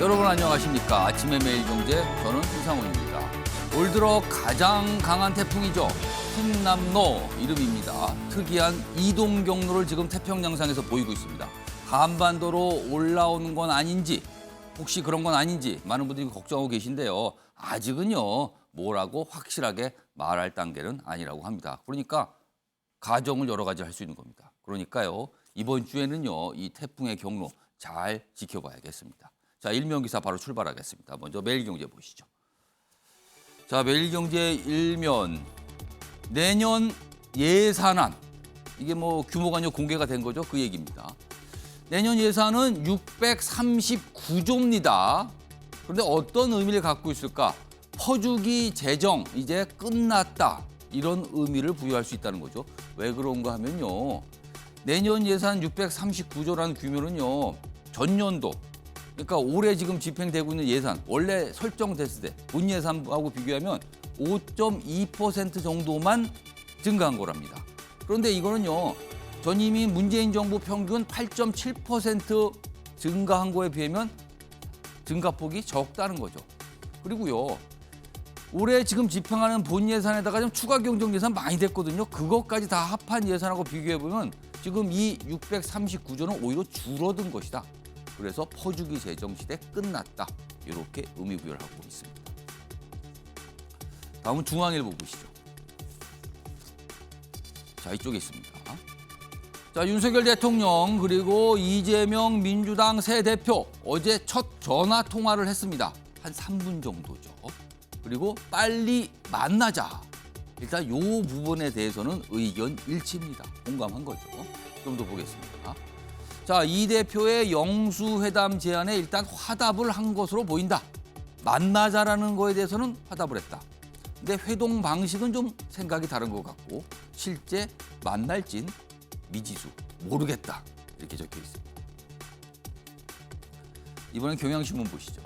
여러분 안녕하십니까. 아침의 매일경제 저는 이상훈입니다. 올 들어 가장 강한 태풍이죠. 흰남노 이름입니다. 특이한 이동 경로를 지금 태평양상에서 보이고 있습니다. 한반도로 올라오는 건 아닌지 혹시 그런 건 아닌지 많은 분들이 걱정하고 계신데요. 아직은요. 뭐라고 확실하게 말할 단계는 아니라고 합니다. 그러니까 가정을 여러 가지 할 수 있는 겁니다. 그러니까요. 이번 주에는요. 이 태풍의 경로 잘 지켜봐야겠습니다. 자, 일면기사 바로 출발하겠습니다. 먼저 매일경제 보시죠. 자, 매일경제 일면 내년 예산안 이게 뭐 규모가 이제 공개가 된 거죠. 그 얘기입니다. 내년 예산은 639조입니다. 그런데 어떤 의미를 갖고 있을까? 퍼주기 재정 이제 끝났다. 이런 의미를 부여할 수 있다는 거죠. 왜 그런가 하면요. 내년 예산 639조라는 규모는요. 전년도 그러니까 올해 지금 집행되고 있는 예산 원래 설정됐을 때 본 예산하고 비교하면 5.2% 정도만 증가한 거랍니다. 그런데 이거는요. 전임인 문재인 정부 평균 8.7% 증가한 거에 비하면 증가폭이 적다는 거죠. 그리고요. 올해 지금 집행하는 본 예산에다가 좀 추가 경정 예산 많이 됐거든요. 그것까지 다 합한 예산하고 비교해보면 지금 이 639조는 오히려 줄어든 것이다. 그래서 퍼주기 재정 시대 끝났다. 이렇게 의미 부여를 하고 있습니다. 다음은 중앙일보 보시죠. 자, 이쪽에 있습니다. 자, 윤석열 대통령 그리고 이재명 민주당 새 대표 어제 첫 전화 통화를 했습니다. 한 3분 정도죠. 그리고 빨리 만나자. 일단 이 부분에 대해서는 의견 일치입니다. 공감한 거죠. 좀 더 보겠습니다. 자, 이 대표의 영수회담 제안에 일단 화답을 한 것으로 보인다. 만나자라는 거에 대해서는 화답을 했다. 근데 회동 방식은 좀 생각이 다른 것 같고 실제 만날진 미지수 모르겠다. 이렇게 적혀 있습니다. 이번엔 경향신문 보시죠.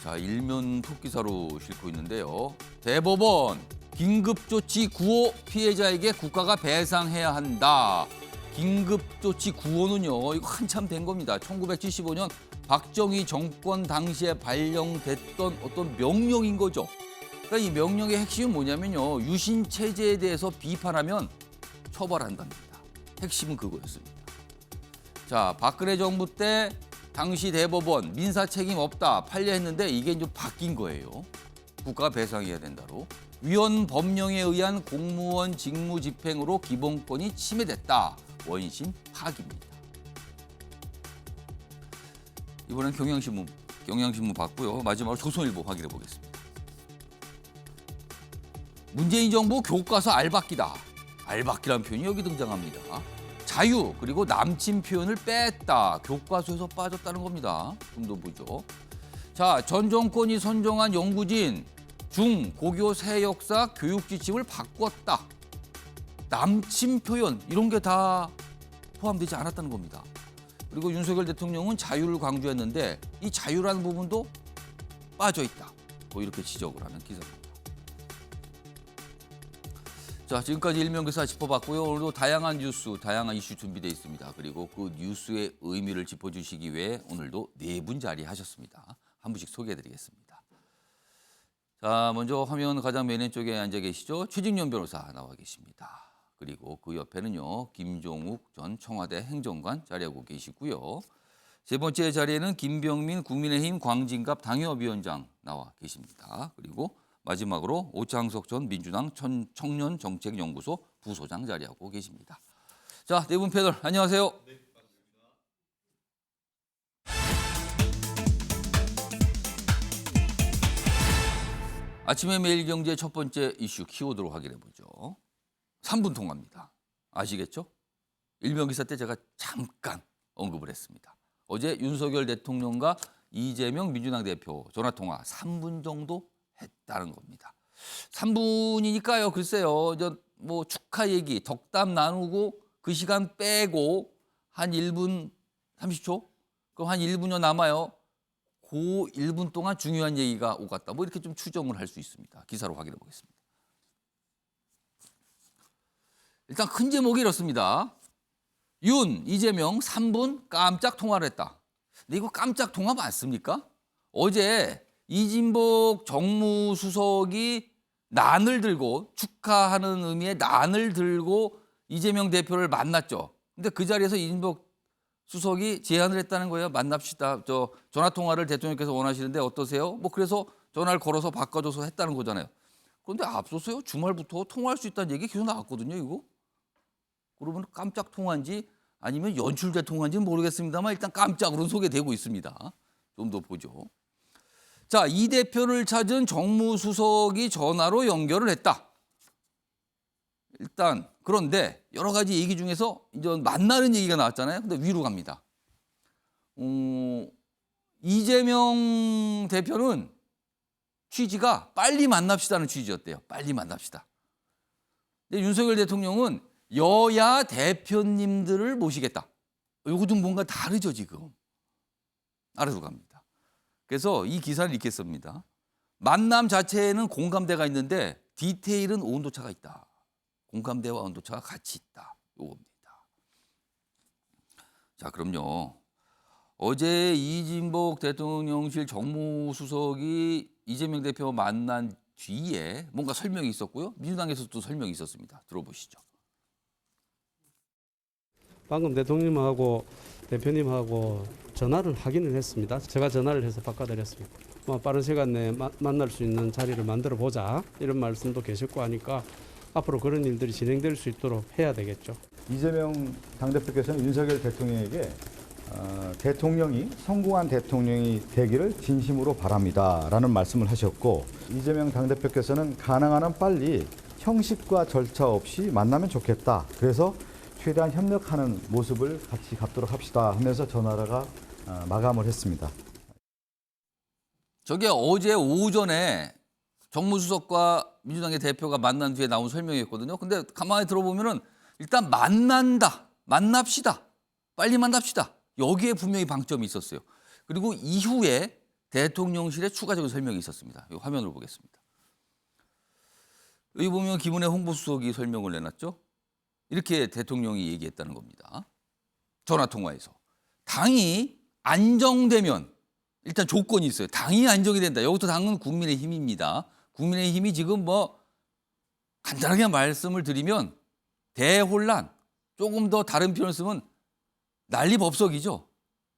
자, 일면 톱기사로 싣고 있는데요. 대법원 긴급조치 구호 피해자에게 국가가 배상해야 한다. 긴급조치 구호는요. 이거 한참 된 겁니다. 1975년 박정희 정권 당시에 발령됐던 어떤 명령인 거죠. 그러니까 이 명령의 핵심은 뭐냐면요. 유신 체제에 대해서 비판하면 처벌한답니다. 핵심은 그거였습니다. 자, 박근혜 정부 때 당시 대법원 민사 책임 없다 판례했는데 이게 이제 바뀐 거예요. 국가가 배상해야 된다로. 위헌 법령에 의한 공무원 직무 집행으로 기본권이 침해됐다. 원심 파기입니다. 이번엔 경향신문 봤고요. 마지막으로 조선일보 확인해 보겠습니다. 문재인 정부 교과서 알박기다. 알박기라는 표현이 여기 등장합니다. 자유 그리고 남친 표현을 뺐다. 교과서에서 빠졌다는 겁니다. 좀 더 보죠. 자, 전 정권이 선정한 연구진 중, 고교 새 역사 교육 지침을 바꿨다. 남친 표현 이런 게 다 포함되지 않았다는 겁니다. 그리고 윤석열 대통령은 자유를 강조했는데 이 자유라는 부분도 빠져 있다. 뭐 이렇게 지적을 하는 기사입니다. 자, 지금까지 일면기사 짚어봤고요. 오늘도 다양한 뉴스, 다양한 이슈 준비되어 있습니다. 그리고 그 뉴스의 의미를 짚어주시기 위해 오늘도 4분 자리하셨습니다. 한 분씩 소개해드리겠습니다. 자, 먼저 화면 가장 맨 쪽에 앉아 계시죠. 최진년 변호사 나와 계십니다. 그리고 그 옆에는요. 김종욱 전 청와대 행정관 자리하고 계시고요. 세 번째 자리에는 김병민 국민의힘 광진갑 당협위원장 나와 계십니다. 그리고 마지막으로 오창석 전 민주당 청년정책연구소 부소장 자리하고 계십니다. 자, 네 분 패널 안녕하세요. 네, 아침의 매일경제 첫 번째 이슈 키워드로 확인해 보죠. 3분 통화입니다. 아시겠죠? 일면기사 때 제가 잠깐 언급을 했습니다. 어제 윤석열 대통령과 이재명 민주당 대표 전화통화 3분 정도 했다는 겁니다. 3분이니까요. 글쎄요. 뭐 축하 얘기, 덕담 나누고 그 시간 빼고 한 1분 30초? 그럼 한 1분여 남아요. 그 1분 동안 중요한 얘기가 오갔다. 뭐 이렇게 좀 추정을 할 수 있습니다. 기사로 확인해 보겠습니다. 일단 큰 제목이 이렇습니다. 윤, 이재명 3분 깜짝 통화를 했다. 근데 이거 깜짝 통화 맞습니까? 어제 이진복 정무수석이 난을 들고 축하하는 의미의 난을 들고 이재명 대표를 만났죠. 근데 그 자리에서 이진복 수석이 제안을 했다는 거예요. 만납시다. 전화 통화를 대통령께서 원하시는데 어떠세요? 뭐 그래서 전화를 걸어서 바꿔줘서 했다는 거잖아요. 그런데 앞서서요. 주말부터 통화할 수 있다는 얘기 계속 나왔거든요. 이거. 그러면 깜짝 통화인지 아니면 연출된 통화인지는 모르겠습니다만 일단 깜짝으로 소개되고 있습니다. 좀 더 보죠. 자, 이 대표를 찾은 정무수석이 전화로 연결을 했다. 일단 그런데 여러 가지 얘기 중에서 이제 만나는 얘기가 나왔잖아요. 근데 위로 갑니다. 이재명 대표는 취지가 빨리 만납시다는 취지였대요. 빨리 만납시다. 근데 윤석열 대통령은 여야 대표님들을 모시겠다. 이거 좀 뭔가 다르죠 지금. 아래로 갑니다. 그래서 이 기사를 읽겠습니다. 만남 자체에는 공감대가 있는데 디테일은 온도차가 있다. 공감대와 온도차가 같이 있다. 요겁니다. 자, 그럼요. 어제 이진복 대통령실 정무수석이 이재명 대표와 만난 뒤에 뭔가 설명이 있었고요. 민주당에서도 설명이 있었습니다. 들어보시죠. 방금 대통령님하고 대표님하고 전화를 확인을 했습니다. 제가 전화를 해서 바꿔드렸습니다. 빠른 시간 내에 만날 수 있는 자리를 만들어 보자 이런 말씀도 계셨고 하니까 앞으로 그런 일들이 진행될 수 있도록 해야 되겠죠. 이재명 당대표께서는 윤석열 대통령에게 대통령이 성공한 대통령이 되기를 진심으로 바랍니다라는 말씀을 하셨고, 이재명 당대표께서는 가능한 한 빨리 형식과 절차 없이 만나면 좋겠다. 그래서 최대한 협력하는 모습을 같이 갖도록 합시다 하면서 전화가 마감을 했습니다. 저게 어제 오전에 정무수석과 민주당의 대표가 만난 뒤에 나온 설명이었거든요. 근데 가만히 들어보면은 일단 만난다, 만납시다, 빨리 만납시다. 여기에 분명히 방점이 있었어요. 그리고 이후에 대통령실의 추가적인 설명이 있었습니다. 이 화면을 보겠습니다. 여기 보면 김은혜 홍보수석이 설명을 내놨죠. 이렇게 대통령이 얘기했다는 겁니다. 전화통화에서. 당이 안정되면 일단 조건이 있어요. 당이 안정이 된다. 여기서 당은 국민의힘입니다. 국민의힘이 지금 간단하게 말씀을 드리면 대혼란, 조금 더 다른 표현을 쓰면 난리법석이죠.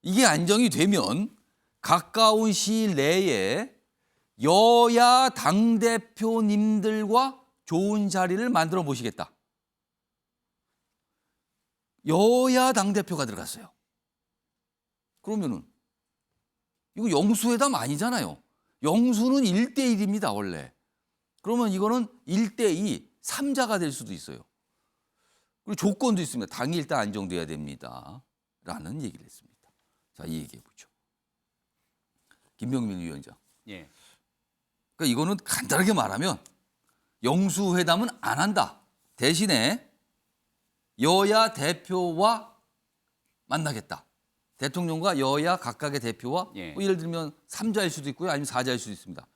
이게 안정이 되면 가까운 시일 내에 여야 당대표님들과 좋은 자리를 만들어 보시겠다. 여야 당대표가 들어갔어요. 그러면은 이거 영수회담 아니잖아요. 영수는 1대1입니다, 원래. 그러면 이거는 1대2, 3자가 될 수도 있어요. 그리고 조건도 있습니다. 당이 일단 안정돼야 됩니다. 라는 얘기를 했습니다. 자, 이 얘기해 보죠. 김병민 위원장. 예. 그러니까 이거는 간단하게 말하면 영수회담은 안 한다. 대신에 여야 대표와 만나겠다. 대통령과 여야 각각의 대표와 예. 예를 들면 3자일 수도 있고요. 아니면 4자일 수도 있습니다.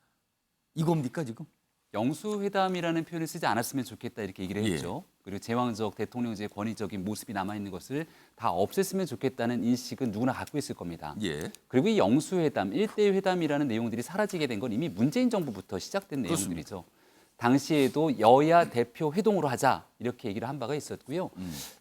이겁니까 지금? 영수회담이라는 표현을 쓰지 않았으면 좋겠다 이렇게 얘기를 예. 했죠. 그리고 제왕적 대통령제의 권위적인 모습이 남아있는 것을 다 없앴으면 좋겠다는 인식은 누구나 갖고 있을 겁니다. 예. 그리고 이 영수회담, 1대1 회담이라는 내용들이 사라지게 된 건 이미 문재인 정부부터 시작된 그렇습니다. 내용들이죠. 당시에도 여야 대표 회동으로 하자 이렇게 얘기를 한 바가 있었고요.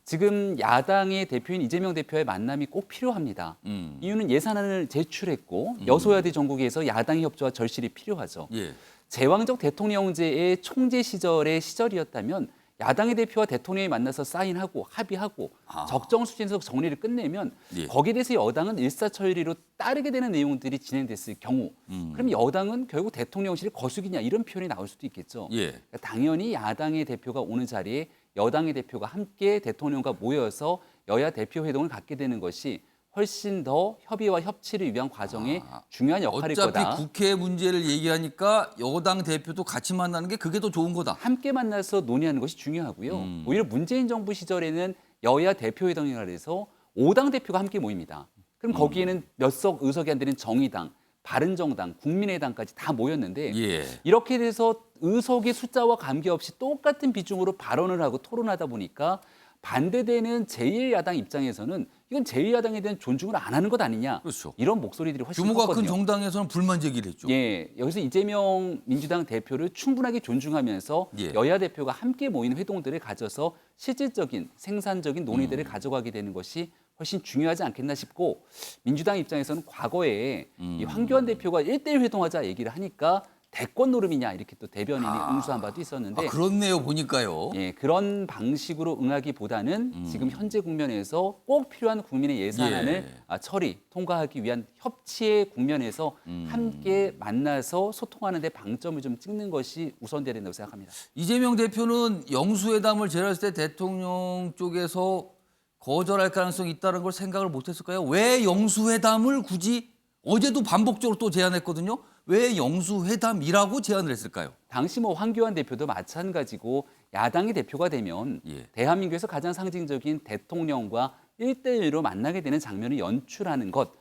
지금 야당의 대표인 이재명 대표의 만남이 꼭 필요합니다. 이유는 예산안을 제출했고 여소야대 전국에서 야당의 협조와 절실히 필요하죠. 예. 제왕적 대통령제의 총재 시절의 시절이었다면 야당의 대표와 대통령이 만나서 사인하고 합의하고 적정 수준에서 정리를 끝내면 예. 거기에 대해서 여당은 일사천리로 따르게 되는 내용들이 진행됐을 경우 그럼 여당은 결국 대통령실이 거수기냐 이런 표현이 나올 수도 있겠죠. 예. 그러니까 당연히 야당의 대표가 오는 자리에 여당의 대표가 함께 대통령과 모여서 여야 대표 회동을 갖게 되는 것이 훨씬 더 협의와 협치를 위한 과정에 중요한 역할일 거다. 어차피 국회 문제를 얘기하니까 여당 대표도 같이 만나는 게 그게 더 좋은 거다. 함께 만나서 논의하는 것이 중요하고요. 오히려 문재인 정부 시절에는 여야 대표회동이라 해서 5당 대표가 함께 모입니다. 그럼 거기에는 몇 석 의석이 안 되는 정의당, 바른정당, 국민의당까지 다 모였는데 예. 이렇게 돼서 의석의 숫자와 관계없이 똑같은 비중으로 발언을 하고 토론하다 보니까 반대되는 제1야당 입장에서는 이건 제1야당에 대한 존중을 안 하는 것 아니냐. 그렇죠. 이런 목소리들이 훨씬 규모가 큰 컸거든요. 정당에서는 불만 제기를 했죠. 예, 여기서 이재명 민주당 대표를 충분하게 존중하면서 예. 여야 대표가 함께 모이는 회동들을 가져서 실질적인 생산적인 논의들을 가져가게 되는 것이 훨씬 중요하지 않겠나 싶고 민주당 입장에서는 과거에 이 황교안 대표가 1대1 회동하자 얘기를 하니까 대권 노름이냐 이렇게 또 대변인이 응수한 바도 있었는데 그렇네요. 보니까요. 예, 그런 방식으로 응하기보다는 지금 현재 국면에서 꼭 필요한 국민의 예산안을 예. 처리, 통과하기 위한 협치의 국면에서 함께 만나서 소통하는 데 방점을 좀 찍는 것이 우선돼야 된다고 생각합니다. 이재명 대표는 영수회담을 제안했을 때 대통령 쪽에서 거절할 가능성이 있다는 걸 생각을 못했을까요? 왜 영수회담을 굳이 어제도 반복적으로 또 제안했거든요. 왜 영수회담이라고 제안을 했을까요? 당시 뭐 황교안 대표도 마찬가지고 야당의 대표가 되면 예. 대한민국에서 가장 상징적인 대통령과 1대1로 만나게 되는 장면을 연출하는 것.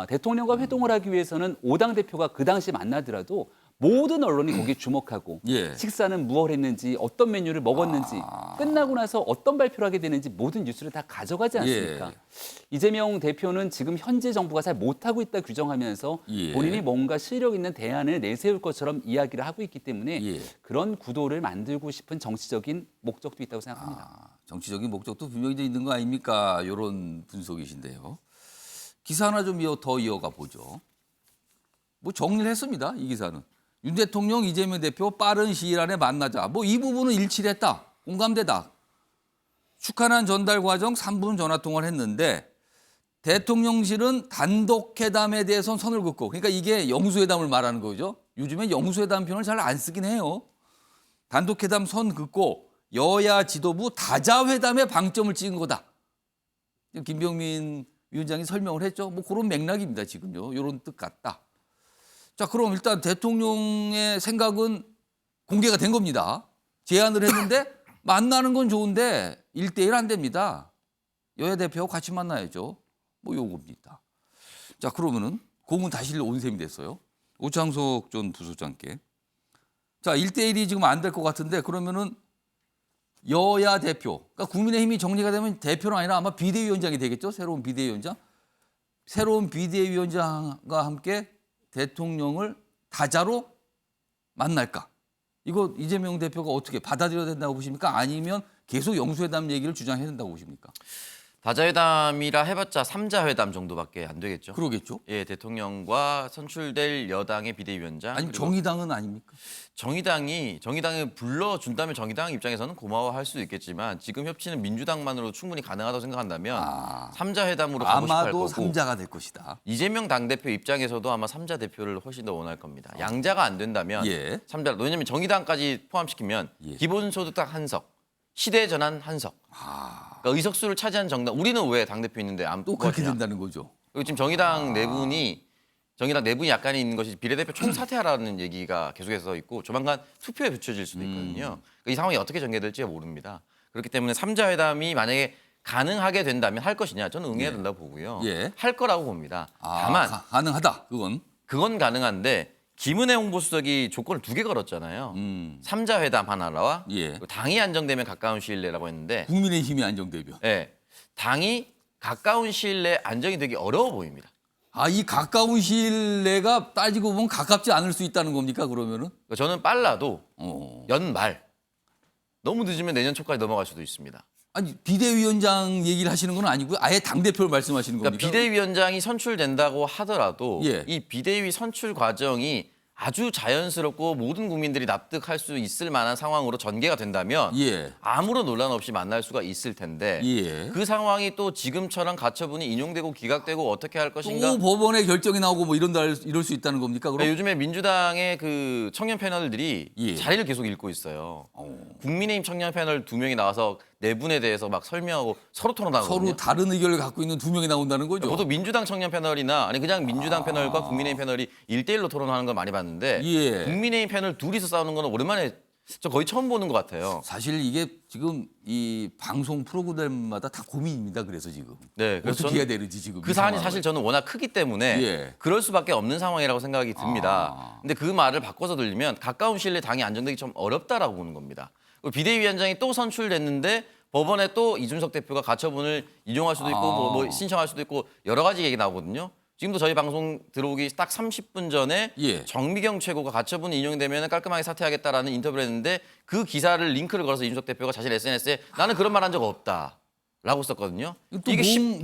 대통령과 회동을 하기 위해서는 5당 대표가 그 당시 만나더라도 모든 언론이 거기에 주목하고 예. 식사는 무엇 했는지 어떤 메뉴를 먹었는지 끝나고 나서 어떤 발표를 하게 되는지 모든 뉴스를 다 가져가지 않습니까? 예. 이재명 대표는 지금 현재 정부가 잘 못하고 있다 규정하면서 예. 본인이 뭔가 실력 있는 대안을 내세울 것처럼 이야기를 하고 있기 때문에 예. 그런 구도를 만들고 싶은 정치적인 목적도 있다고 생각합니다. 정치적인 목적도 분명히 있는 거 아닙니까? 이런 분석이신데요. 기사 하나 좀 더 이어가 보죠. 뭐 정리를 했습니다. 이 기사는. 윤 대통령, 이재명 대표 빠른 시일 안에 만나자. 뭐 이 부분은 일치를 했다. 공감되다. 축하난 전달 과정 3분 전화 통화를 했는데 대통령실은 단독 회담에 대해서는 선을 긋고 그러니까 이게 영수회담을 말하는 거죠. 요즘엔 영수회담 표현을 잘 안 쓰긴 해요. 단독 회담 선 긋고 여야 지도부 다자회담에 방점을 찍은 거다. 김병민 위원장이 설명을 했죠. 뭐 그런 맥락입니다. 지금요. 이런 뜻 같다. 자, 그럼 일단 대통령의 생각은 공개가 된 겁니다. 제안을 했는데 만나는 건 좋은데 1대1 안 됩니다. 여야 대표하고 같이 만나야죠. 뭐 요겁니다. 자, 그러면은 공은 다시 온 셈이 됐어요. 오창석 전 부소장께. 자, 1대1이 지금 안 될 것 같은데 그러면은 여야 대표, 그러니까 국민의힘이 정리가 되면 대표는 아니라 아마 비대위원장이 되겠죠. 새로운 비대위원장. 새로운 비대위원장과 함께 대통령을 다자로 만날까? 이거 이재명 대표가 어떻게 받아들여야 된다고 보십니까? 아니면 계속 영수회담 얘기를 주장해야 된다고 보십니까? 다자회담이라 해봤자 3자 회담 정도밖에 안 되겠죠. 그러겠죠. 예, 대통령과 선출될 여당의 비대위원장. 아니 그리고 정의당은 아닙니까? 정의당을 불러준다면 정의당 입장에서는 고마워할 수도 있겠지만 지금 협치는 민주당만으로 충분히 가능하다고 생각한다면 3자 회담으로 가고 싶어 할 아마도 거고 3자가 될 것이다. 이재명 당대표 입장에서도 아마 3자 대표를 훨씬 더 원할 겁니다. 양자가 안 된다면 예. 3자, 왜냐하면 정의당까지 포함시키면 예. 기본소득 딱 한 석, 시대전환 한 석. 그러니까 의석수를 차지한 정당. 우리는 왜 당대표 있는데 안 또 그렇게 뽑아주냐. 된다는 거죠. 그리고 지금 정의당 내분이 약간 있는 것이 비례대표 총사퇴하라는 얘기가 계속해서 있고 조만간 투표에 붙여질 수도 있거든요. 그러니까 이 상황이 어떻게 전개될지 모릅니다. 그렇기 때문에 3자 회담이 만약에 가능하게 된다면 할 것이냐 저는 응해야 된다고 보고요. 예. 할 거라고 봅니다. 다만 가능하다. 그건 가능한데 김은혜 홍보수석이 조건을 2개 걸었잖아요. 3자 회담 하나와 예. 그리고 당이 안정되면 가까운 시일 내라고 했는데 국민의힘이 안정되면. 네, 당이 가까운 시일 내에 안정이 되기 어려워 보입니다. 이 가까운 시일 내가 따지고 보면 가깝지 않을 수 있다는 겁니까? 그러면은? 그러니까 저는 빨라도 어. 연말 너무 늦으면 내년 초까지 넘어갈 수도 있습니다. 아니 비대위원장 얘기를 하시는 건 아니고요. 아예 당 대표를 말씀하시는 그러니까 겁니까? 비대위원장이 선출된다고 하더라도 예. 이 비대위 선출 과정이 아주 자연스럽고 모든 국민들이 납득할 수 있을 만한 상황으로 전개가 된다면 예. 아무런 논란 없이 만날 수가 있을 텐데 예. 그 상황이 또 지금처럼 가처분이 인용되고 기각되고 어떻게 할 것인가. 또 법원의 결정이 나오고 뭐 이럴 수 있다는 겁니까? 그럼? 요즘에 민주당의 그 청년 패널들이 예. 자리를 계속 잃고 있어요. 국민의힘 청년 패널 2명이 나와서 내분에 대해서 막 설명하고 서로 토론하거든요. 서로 다른 의견을 갖고 있는 2명이 나온다는 거죠. 저도 민주당 청년 패널이나 아니 그냥 민주당 패널과 국민의힘 패널이 1대1로 토론하는 걸 많이 봤는데 예. 국민의힘 패널 둘이서 싸우는 거는 오랜만에 저 거의 처음 보는 것 같아요. 사실 이게 지금 이 방송 프로그램마다 다 고민입니다. 그래서 지금 네, 그래서 어떻게 해야 저는 되는지 지금 그 이 사안이 상황을. 사실 저는 워낙 크기 때문에 예. 그럴 수밖에 없는 상황이라고 생각이 듭니다. 근데 그 말을 바꿔서 들리면 가까운 시일 내에 당이 안정되기 좀 어렵다라고 보는 겁니다. 비대위원장이 또 선출됐는데 법원에 또 이준석 대표가 가처분을 인용할 수도 있고 뭐 신청할 수도 있고 여러 가지 얘기 나오거든요. 지금도 저희 방송 들어오기 딱 30분 전에 예. 정미경 최고가 가처분 인용되면 깔끔하게 사퇴하겠다라는 인터뷰를 했는데 그 기사를 링크를 걸어서 이준석 대표가 자신 SNS에 나는 그런 말 한 적 없다라고 썼거든요. 또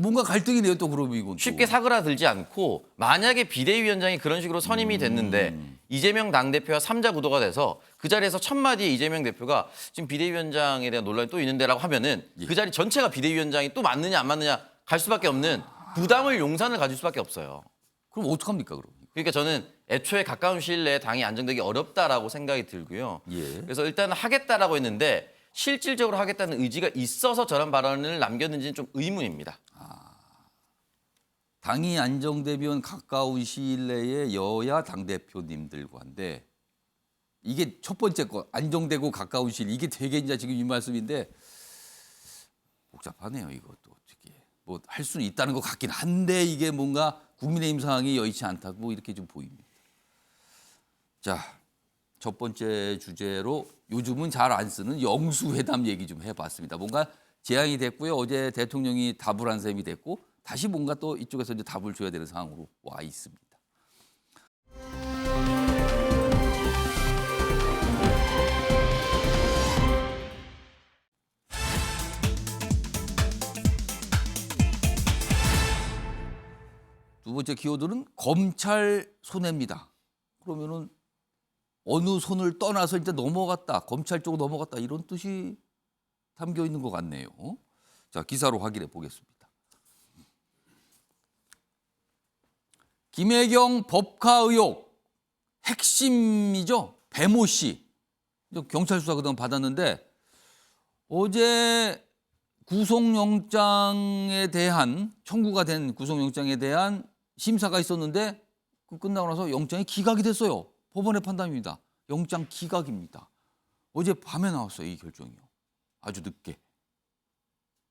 뭔가 갈등이네요. 또 그러면 이건 또. 쉽게 사그라들지 않고 만약에 비대위원장이 그런 식으로 선임이 됐는데 이재명 당대표와 3자 구도가 돼서 그 자리에서 첫 마디에 이재명 대표가 지금 비대위원장에 대한 논란이 또 있는데라고 하면은 그 자리 전체가 비대위원장이 또 맞느냐 안 맞느냐 갈 수밖에 없는 부당을 용산을 가질 수밖에 없어요. 그럼 어떡합니까 그럼? 그러니까 저는 애초에 가까운 시일 내에 당이 안정되기 어렵다라고 생각이 들고요. 예. 그래서 일단 하겠다라고 했는데 실질적으로 하겠다는 의지가 있어서 저런 발언을 남겼는지는 좀 의문입니다. 당이 안정되면 가까운 시일 내에 여야 당대표님들과인데 이게 첫 번째 거 안정되고 가까운 시일 이게 되겠냐 지금 이 말씀인데 복잡하네요 이것도 어떻게 뭐 할 수는 있다는 것 같긴 한데 이게 뭔가 국민의힘 상황이 여의치 않다고 뭐 이렇게 좀 보입니다. 자, 첫 번째 주제로 요즘은 잘 안 쓰는 영수회담 얘기 좀 해봤습니다. 뭔가 제안이 됐고요. 어제 대통령이 답을 한 셈이 됐고 다시 뭔가 또 이쪽에서 이제 답을 줘야 되는 상황으로 와 있습니다. 두 번째 키워드는 검찰 손해입니다. 그러면은 어느 손을 떠나서 이제 넘어갔다, 검찰 쪽으로 넘어갔다 이런 뜻이 담겨 있는 것 같네요. 자, 기사로 확인해 보겠습니다. 김혜경 법카 의혹 핵심이죠. 배모 씨. 경찰 수사 그동안 받았는데 어제 구속영장에 대한 청구가 된 구속영장에 대한 심사가 있었는데 그 끝나고 나서 영장이 기각이 됐어요. 법원의 판단입니다. 영장 기각입니다. 어제 밤에 나왔어요. 이 결정이요. 아주 늦게.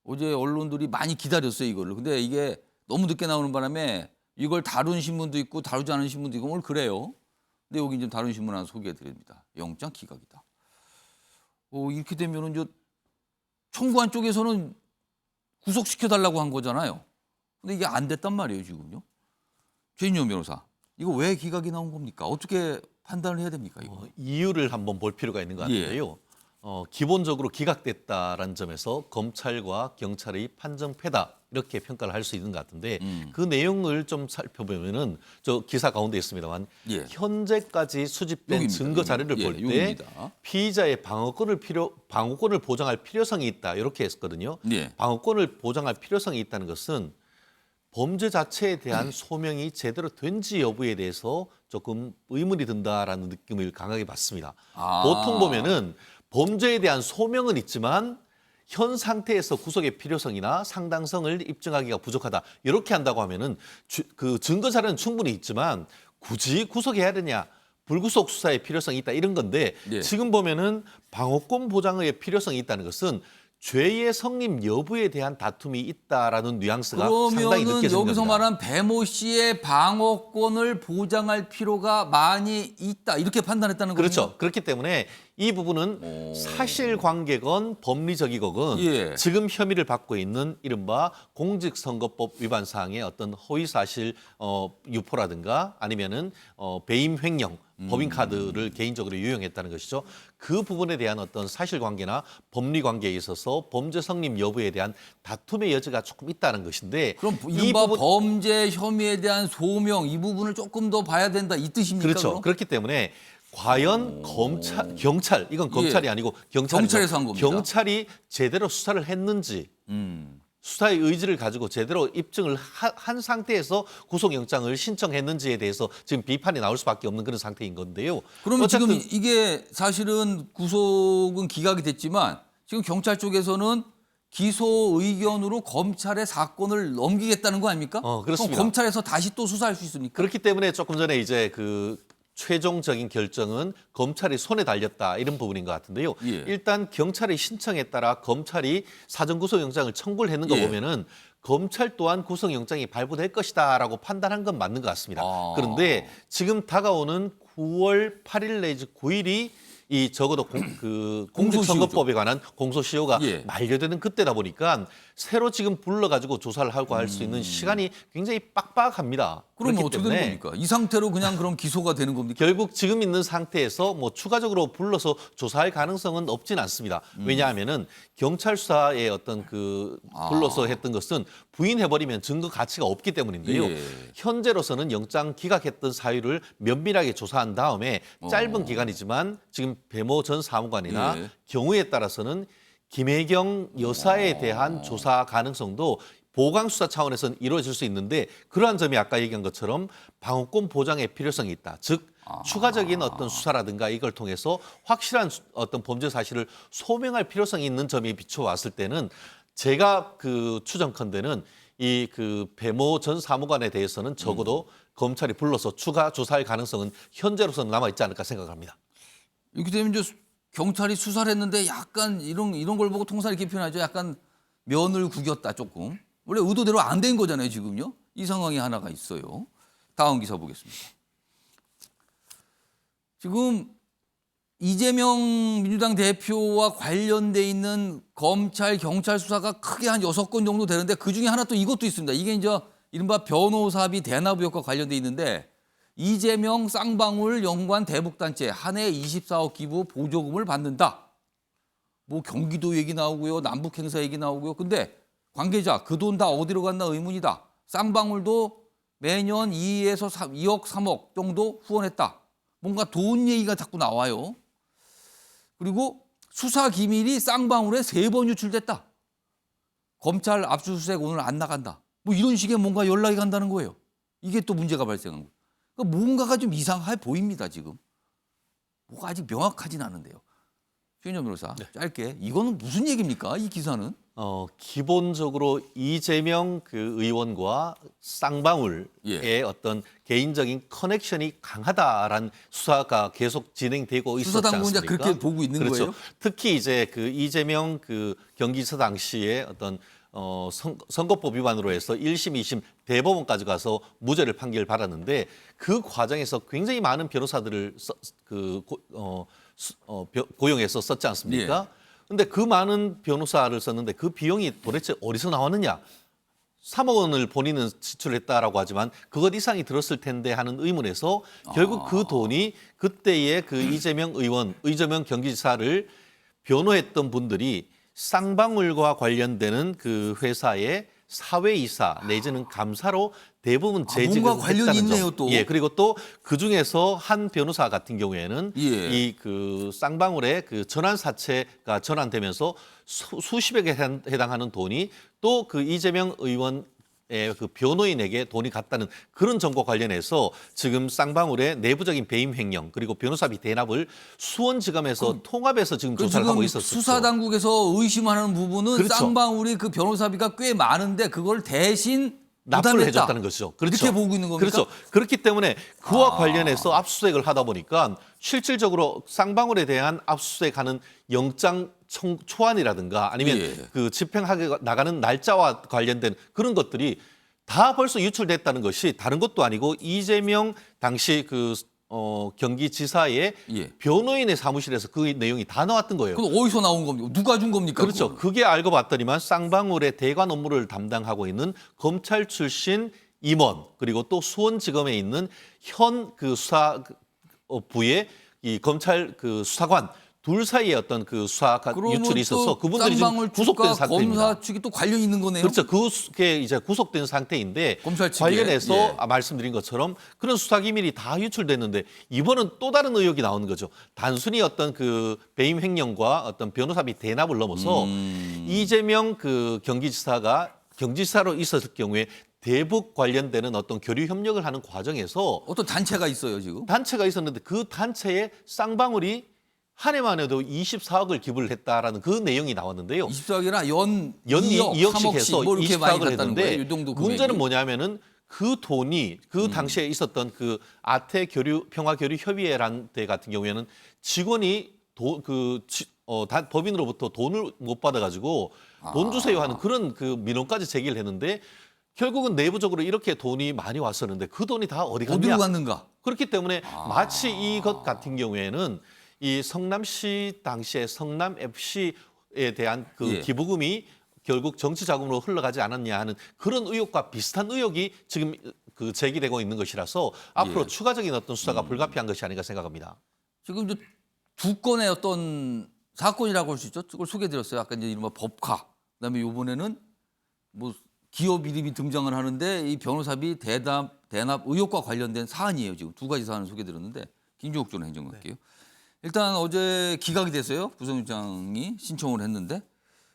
어제 언론들이 많이 기다렸어요. 이거를. 근데 이게 너무 늦게 나오는 바람에 이걸 다룬 신문도 있고 다루지 않은 신문도 있고 오늘 그래요. 근데 여기 좀 다른 신문 하나 소개해 드립니다. 영장 기각이다. 이렇게 되면은 이제 청구한 쪽에서는 구속시켜달라고 한 거잖아요. 근데 이게 안 됐단 말이에요, 지금요. 최인영 변호사, 이거 왜 기각이 나온 겁니까? 어떻게 판단을 해야 됩니까? 이거? 이유를 한번 볼 필요가 있는 것 같은데요. 기본적으로 기각됐다라는 점에서 검찰과 경찰의 판정패다 이렇게 평가를 할 수 있는 것 같은데 그 내용을 좀 살펴보면은 저 기사 가운데 있습니다만 예. 현재까지 수집된 여기입니다. 증거 자료를 예, 볼 때 여기입니다. 피의자의 방어권을 보장할 필요성이 있다 이렇게 했거든요. 예. 방어권을 보장할 필요성이 있다는 것은 범죄 자체에 대한 소명이 제대로 된지 여부에 대해서 조금 의문이 든다라는 느낌을 강하게 받습니다. 보통 보면은 범죄에 대한 소명은 있지만 현 상태에서 구속의 필요성이나 상당성을 입증하기가 부족하다. 이렇게 한다고 하면은 그 증거 자료는 충분히 있지만 굳이 구속해야 되냐? 불구속 수사의 필요성이 있다 이런 건데 예. 지금 보면은 방어권 보장의 필요성이 있다는 것은 죄의 성립 여부에 대한 다툼이 있다라는 뉘앙스가 상당히 그러면은 느껴집니다. 여기서 말한 배모 씨의 방어권을 보장할 필요가 많이 있다 이렇게 판단했다는 거죠. 그렇죠. 그렇기 때문에 이 부분은 사실관계건 법리적이건 예. 지금 혐의를 받고 있는 이른바 공직선거법 위반 사항의 어떤 허위사실 유포라든가 아니면은 배임 횡령 법인카드를 개인적으로 유용했다는 것이죠. 그 부분에 대한 어떤 사실관계나 법리관계에 있어서 범죄 성립 여부에 대한 다툼의 여지가 조금 있다는 것인데 그럼 이 이른바 부분 범죄 혐의에 대한 소명 이 부분을 조금 더 봐야 된다 이 뜻입니까? 그렇죠. 그럼? 그렇기 때문에 과연 경찰 이건 검찰이 예. 아니고 경찰이죠. 경찰에서 한 겁니다. 경찰이 제대로 수사를 했는지 수사의 의지를 가지고 제대로 입증을 한 상태에서 구속영장을 신청했는지에 대해서 지금 비판이 나올 수밖에 없는 그런 상태인 건데요. 그러면 어쨌든 지금 이게 사실은 구속은 기각이 됐지만 지금 경찰 쪽에서는 기소 의견으로 검찰에 사건을 넘기겠다는 거 아닙니까? 그렇습니다. 그럼 검찰에서 다시 또 수사할 수 있습니까? 그렇기 때문에 조금 전에 이제 그 최종적인 결정은 검찰이 손에 달렸다 이런 부분인 것 같은데요. 예. 일단 경찰의 신청에 따라 검찰이 사전 구속영장을 청구를 했는 거 예. 보면은 검찰 또한 구속영장이 발부될 것이다라고 판단한 건 맞는 것 같습니다. 아. 그런데 지금 다가오는 9월 8일 내지 9일이 이 적어도 공직선거법에 관한 공소시효가 예. 만료되는 그때다 보니까 새로 지금 불러가지고 조사를 하고 할 수 있는 시간이 굉장히 빡빡합니다. 그러면 그렇기 어떻게 되는 때문에 겁니까? 이 상태로 그냥 그럼 기소가 되는 겁니까? 결국 지금 있는 상태에서 뭐 추가적으로 불러서 조사할 가능성은 없진 않습니다. 왜냐하면은 경찰 수사의 어떤 그 불러서 했던 것은 부인해버리면 증거 가치가 없기 때문인데요. 예. 현재로서는 영장 기각했던 사유를 면밀하게 조사한 다음에 짧은 기간이지만 지금 배모 전 사무관이나 예. 경우에 따라서는 김혜경 여사에 대한 조사 가능성도 보강 수사 차원에서는 이루어질 수 있는데 그러한 점이 아까 얘기한 것처럼 방어권 보장의 필요성이 있다. 즉 추가적인 어떤 수사라든가 이걸 통해서 확실한 어떤 범죄 사실을 소명할 필요성이 있는 점이 비춰왔을 때는 제가 그 추정컨대는 이 그 배모 전 사무관에 대해서는 적어도 검찰이 불러서 추가 조사할 가능성은 현재로서는 남아 있지 않을까 생각합니다. 이렇게 되면 이제 경찰이 수사를 했는데 약간 이런 걸 보고 통상 이렇게 표현하죠. 약간 면을 구겼다 조금. 원래 의도대로 안 된 거잖아요 지금요. 이 상황이 하나가 있어요. 다음 기사 보겠습니다. 지금 이재명 민주당 대표와 관련돼 있는 검찰, 경찰 수사가 크게 한 6건 정도 되는데 그중에 하나 또 이것도 있습니다. 이게 이제 이른바 변호사비 대납 의혹과 관련돼 있는데 이재명 쌍방울 연구관 대북단체 한 해 24억 기부 보조금을 받는다. 뭐 경기도 얘기 나오고요. 남북 행사 얘기 나오고요. 근데 관계자 그 돈 다 어디로 갔나 의문이다. 쌍방울도 매년 2에서 2억 3억 정도 후원했다. 뭔가 돈 얘기가 자꾸 나와요. 그리고 수사 기밀이 쌍방울에 3번 유출됐다. 검찰 압수수색 오늘 안 나간다. 뭐 이런 식의 뭔가 연락이 간다는 거예요. 이게 또 문제가 발생한 거예요. 그러니까 뭔가가 좀 이상해 보입니다 지금. 뭐가 아직 명확하진 않은데요. 최인정 변호사 짧게 이거는 무슨 얘기입니까? 이 기사는? 기본적으로 이재명 그 의원과 쌍방울의 어떤 개인적인 커넥션이 강하다라는 수사가 계속 진행되고 있었지 수사당국은 이제 않습니까? 그렇게 보고 있는 그렇죠. 거예요? 특히 이제 그 이재명 그 경기지사 당시에 어떤 선거법 위반으로 해서 1심, 2심 대법원까지 가서 무죄를 판결받았는데 그 과정에서 굉장히 많은 변호사들을 고용해서 썼지 않습니까? 근데 그 많은 변호사를 썼는데 그 비용이 도대체 어디서 나왔느냐? 3억 원을 본인은 지출했다라고 하지만 그것 이상이 들었을 텐데 하는 의문에서 결국 그 돈이 그때의 그 이재명 의원, 이재명 경기지사를 변호했던 분들이 쌍방울과 관련되는 그 회사의 사회이사 내지는 감사로 대부분 재직을 뭔가 관련이 했다는 점. 있네요, 또. 예, 그리고 또 그 중에서 한 변호사 같은 경우에는 예. 이 그 쌍방울의 그 전환 사채가 전환되면서 수십억에 해당하는 돈이 또 그 이재명 의원의 그 변호인에게 돈이 갔다는 그런 점과 관련해서 지금 쌍방울의 내부적인 배임 횡령 그리고 변호사비 대납을 수원지검에서 통합해서 지금 조사를 하고 있었죠. 수사 당국에서 의심하는 부분은 그렇죠. 쌍방울이 그 변호사비가 꽤 많은데 그걸 대신 납부를 부담했다. 해줬다는 것이죠. 그렇죠. 이렇게 보고 있는 겁니까? 그렇죠. 그렇기 때문에 그와 관련해서 압수수색을 하다 보니까 실질적으로 쌍방울에 대한 압수수색하는 영장 초안이라든가 아니면 예. 그 집행하게 나가는 날짜와 관련된 그런 것들이 다 벌써 유출됐다는 것이 다른 것도 아니고 이재명 당시 그 경기지사의 예. 변호인의 사무실에서 그 내용이 다 나왔던 거예요. 그럼 어디서 나온 겁니까? 누가 준 겁니까? 그렇죠. 그거는? 그게 알고 봤더니만 쌍방울의 대관 업무를 담당하고 있는 검찰 출신 임원 그리고 또 수원지검에 있는 현 그 수사부의 이 검찰 그 수사관 둘 사이에 어떤 그 수사가 그러면 유출이 있어서 또 그분들이 지금 쌍방울 구속된 측과 상태입니다. 검사 측이 또 관련이 있는 거네요. 그렇죠. 그게 이제 구속된 상태인데 검찰 측에. 관련해서 예. 말씀드린 것처럼 그런 수사 기밀이 다 유출됐는데 이번은 또 다른 의혹이 나오는 거죠. 단순히 어떤 그 배임 횡령과 어떤 변호사비 대납을 넘어서 이재명 그 경기지사가 경지사로 있었을 경우에 대북 관련되는 어떤 교류 협력을 하는 과정에서 어떤 단체가 있어요 지금? 단체가 있었는데 그 단체에 쌍방울이 한 해만 해도 24억을 기부를 했다라는 그 내용이 나왔는데요. 24억이나 연 2억씩 3억씩 해서 뭐 이렇게 많이 24억을 갔다는 했는데 거예요. 이 정도 금액이. 문제는 뭐냐면은 그 돈이 그 당시에 있었던 그 아태 교류 평화 교류 협의회라는 데 같은 경우에는 직원이 법인으로부터 돈을 못 받아가지고 돈 주세요 하는 그런 그 민원까지 제기를 했는데 결국은 내부적으로 이렇게 돈이 많이 왔었는데 그 돈이 다 어디 갔냐? 어디로 갔는가? 그렇기 때문에 마치 이것 같은 경우에는 이 성남시 당시에 성남 FC에 대한 그 예. 기부금이 결국 정치 자금으로 흘러가지 않았냐 하는 그런 의혹과 비슷한 의혹이 지금 그 제기되고 있는 것이라서 앞으로 예. 추가적인 어떤 수사가 불가피한 것이 아닌가 생각합니다. 지금 이제 두 건의 어떤 사건이라고 할 수 있죠. 그걸 소개해드렸어요. 아까 이제 이른바 법카. 그다음에 이번에는 뭐 기업 이름이 등장을 하는데 이 변호사비 대납 의혹과 관련된 사안이에요. 지금 두 가지 사안을 소개드렸는데 김종욱 전 행정관께요. 일단 어제 기각이 됐어요. 구속영장이 신청을 했는데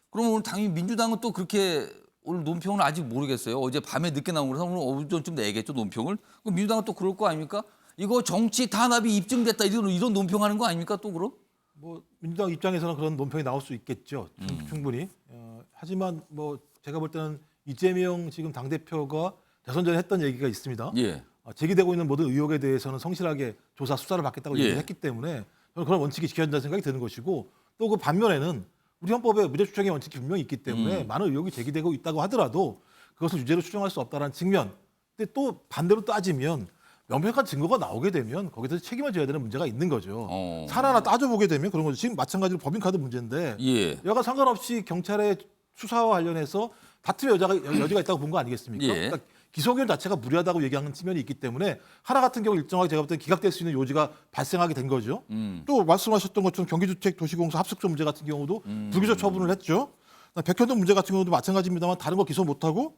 그러면 오늘 당연히 민주당은 또 그렇게 오늘 논평은 아직 모르겠어요. 어제 밤에 늦게 나온 거라서 오늘 오전쯤 내겠죠 논평을. 그럼 민주당은 또 그럴 거 아닙니까? 이거 정치 탄압이 입증됐다 이런 논평하는 거 아닙니까 또 그럼? 뭐 민주당 입장에서는 그런 논평이 나올 수 있겠죠. 충분히. 하지만 뭐 제가 볼 때는 이재명 지금 당대표가 대선 전에 했던 얘기가 있습니다. 예. 제기되고 있는 모든 의혹에 대해서는 성실하게 조사 수사를 받겠다고 예. 얘기를 했기 때문에 저는 그런 원칙이 지켜야 된다는 생각이 드는 것이고 또 그 반면에는 우리 헌법에 무죄 추정의 원칙이 분명히 있기 때문에 많은 의혹이 제기되고 있다고 하더라도 그것을 유죄로 추정할 수 없다는 측면. 근데 또 반대로 따지면 명백한 증거가 나오게 되면 거기서 책임을 져야 되는 문제가 있는 거죠. 사안 하나 따져보게 되면 그런 거죠. 지금 마찬가지로 법인카드 문제인데 예. 여가 상관없이 경찰의 수사와 관련해서 다툼의 여지가 있다고 본 거 아니겠습니까? 예. 그러니까 기소견 자체가 무리하다고 얘기하는 측면이 있기 때문에 하나 같은 경우 일정하게 제가 볼 때 기각될 수 있는 요지가 발생하게 된 거죠. 또 말씀하셨던 것처럼 경기주택도시공사 합숙조 문제 같은 경우도 불기소 처분을 했죠. 백현동 문제 같은 경우도 마찬가지입니다만 다른 거 기소 못하고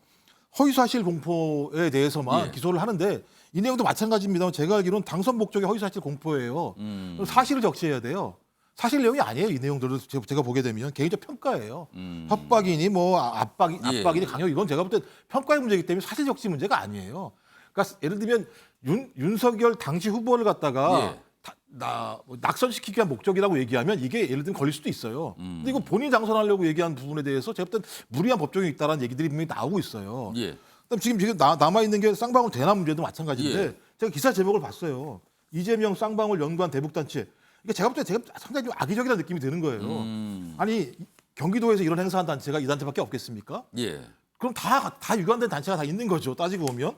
허위사실 공포에 대해서만 예. 기소를 하는데 이 내용도 마찬가지입니다만 제가 알기로는 당선 목적의 허위사실 공포예요. 사실을 적시해야 돼요. 사실 내용이 아니에요. 이 내용들을 제가 보게 되면 개인적 평가예요. 협박이니 뭐 압박이니 강요 이건 제가 볼 때 평가의 문제이기 때문에 사실 적시 문제가 아니에요. 그러니까 예를 들면 윤석열 당시 후보를 갖다가 예. 뭐 낙선시키기 위한 목적이라고 얘기하면 이게 예를 들면 걸릴 수도 있어요. 근데 이거 본인이 당선하려고 얘기한 부분에 대해서 제가 볼 땐 무리한 법조인이 있다라는 얘기들이 분명히 나오고 있어요. 예. 그다음 지금 남아 있는 게 쌍방울 대남 문제도 마찬가지인데 예. 제가 기사 제목을 봤어요. 이재명 쌍방울 연구한 대북단체. 이게 제가 볼 때 상당히 좀 악의적이라는 느낌이 드는 거예요. 아니 경기도에서 이런 행사한 단체가 이 단체밖에 없겠습니까? 예. 그럼 다 유관된 단체가 다 있는 거죠. 따지고 보면.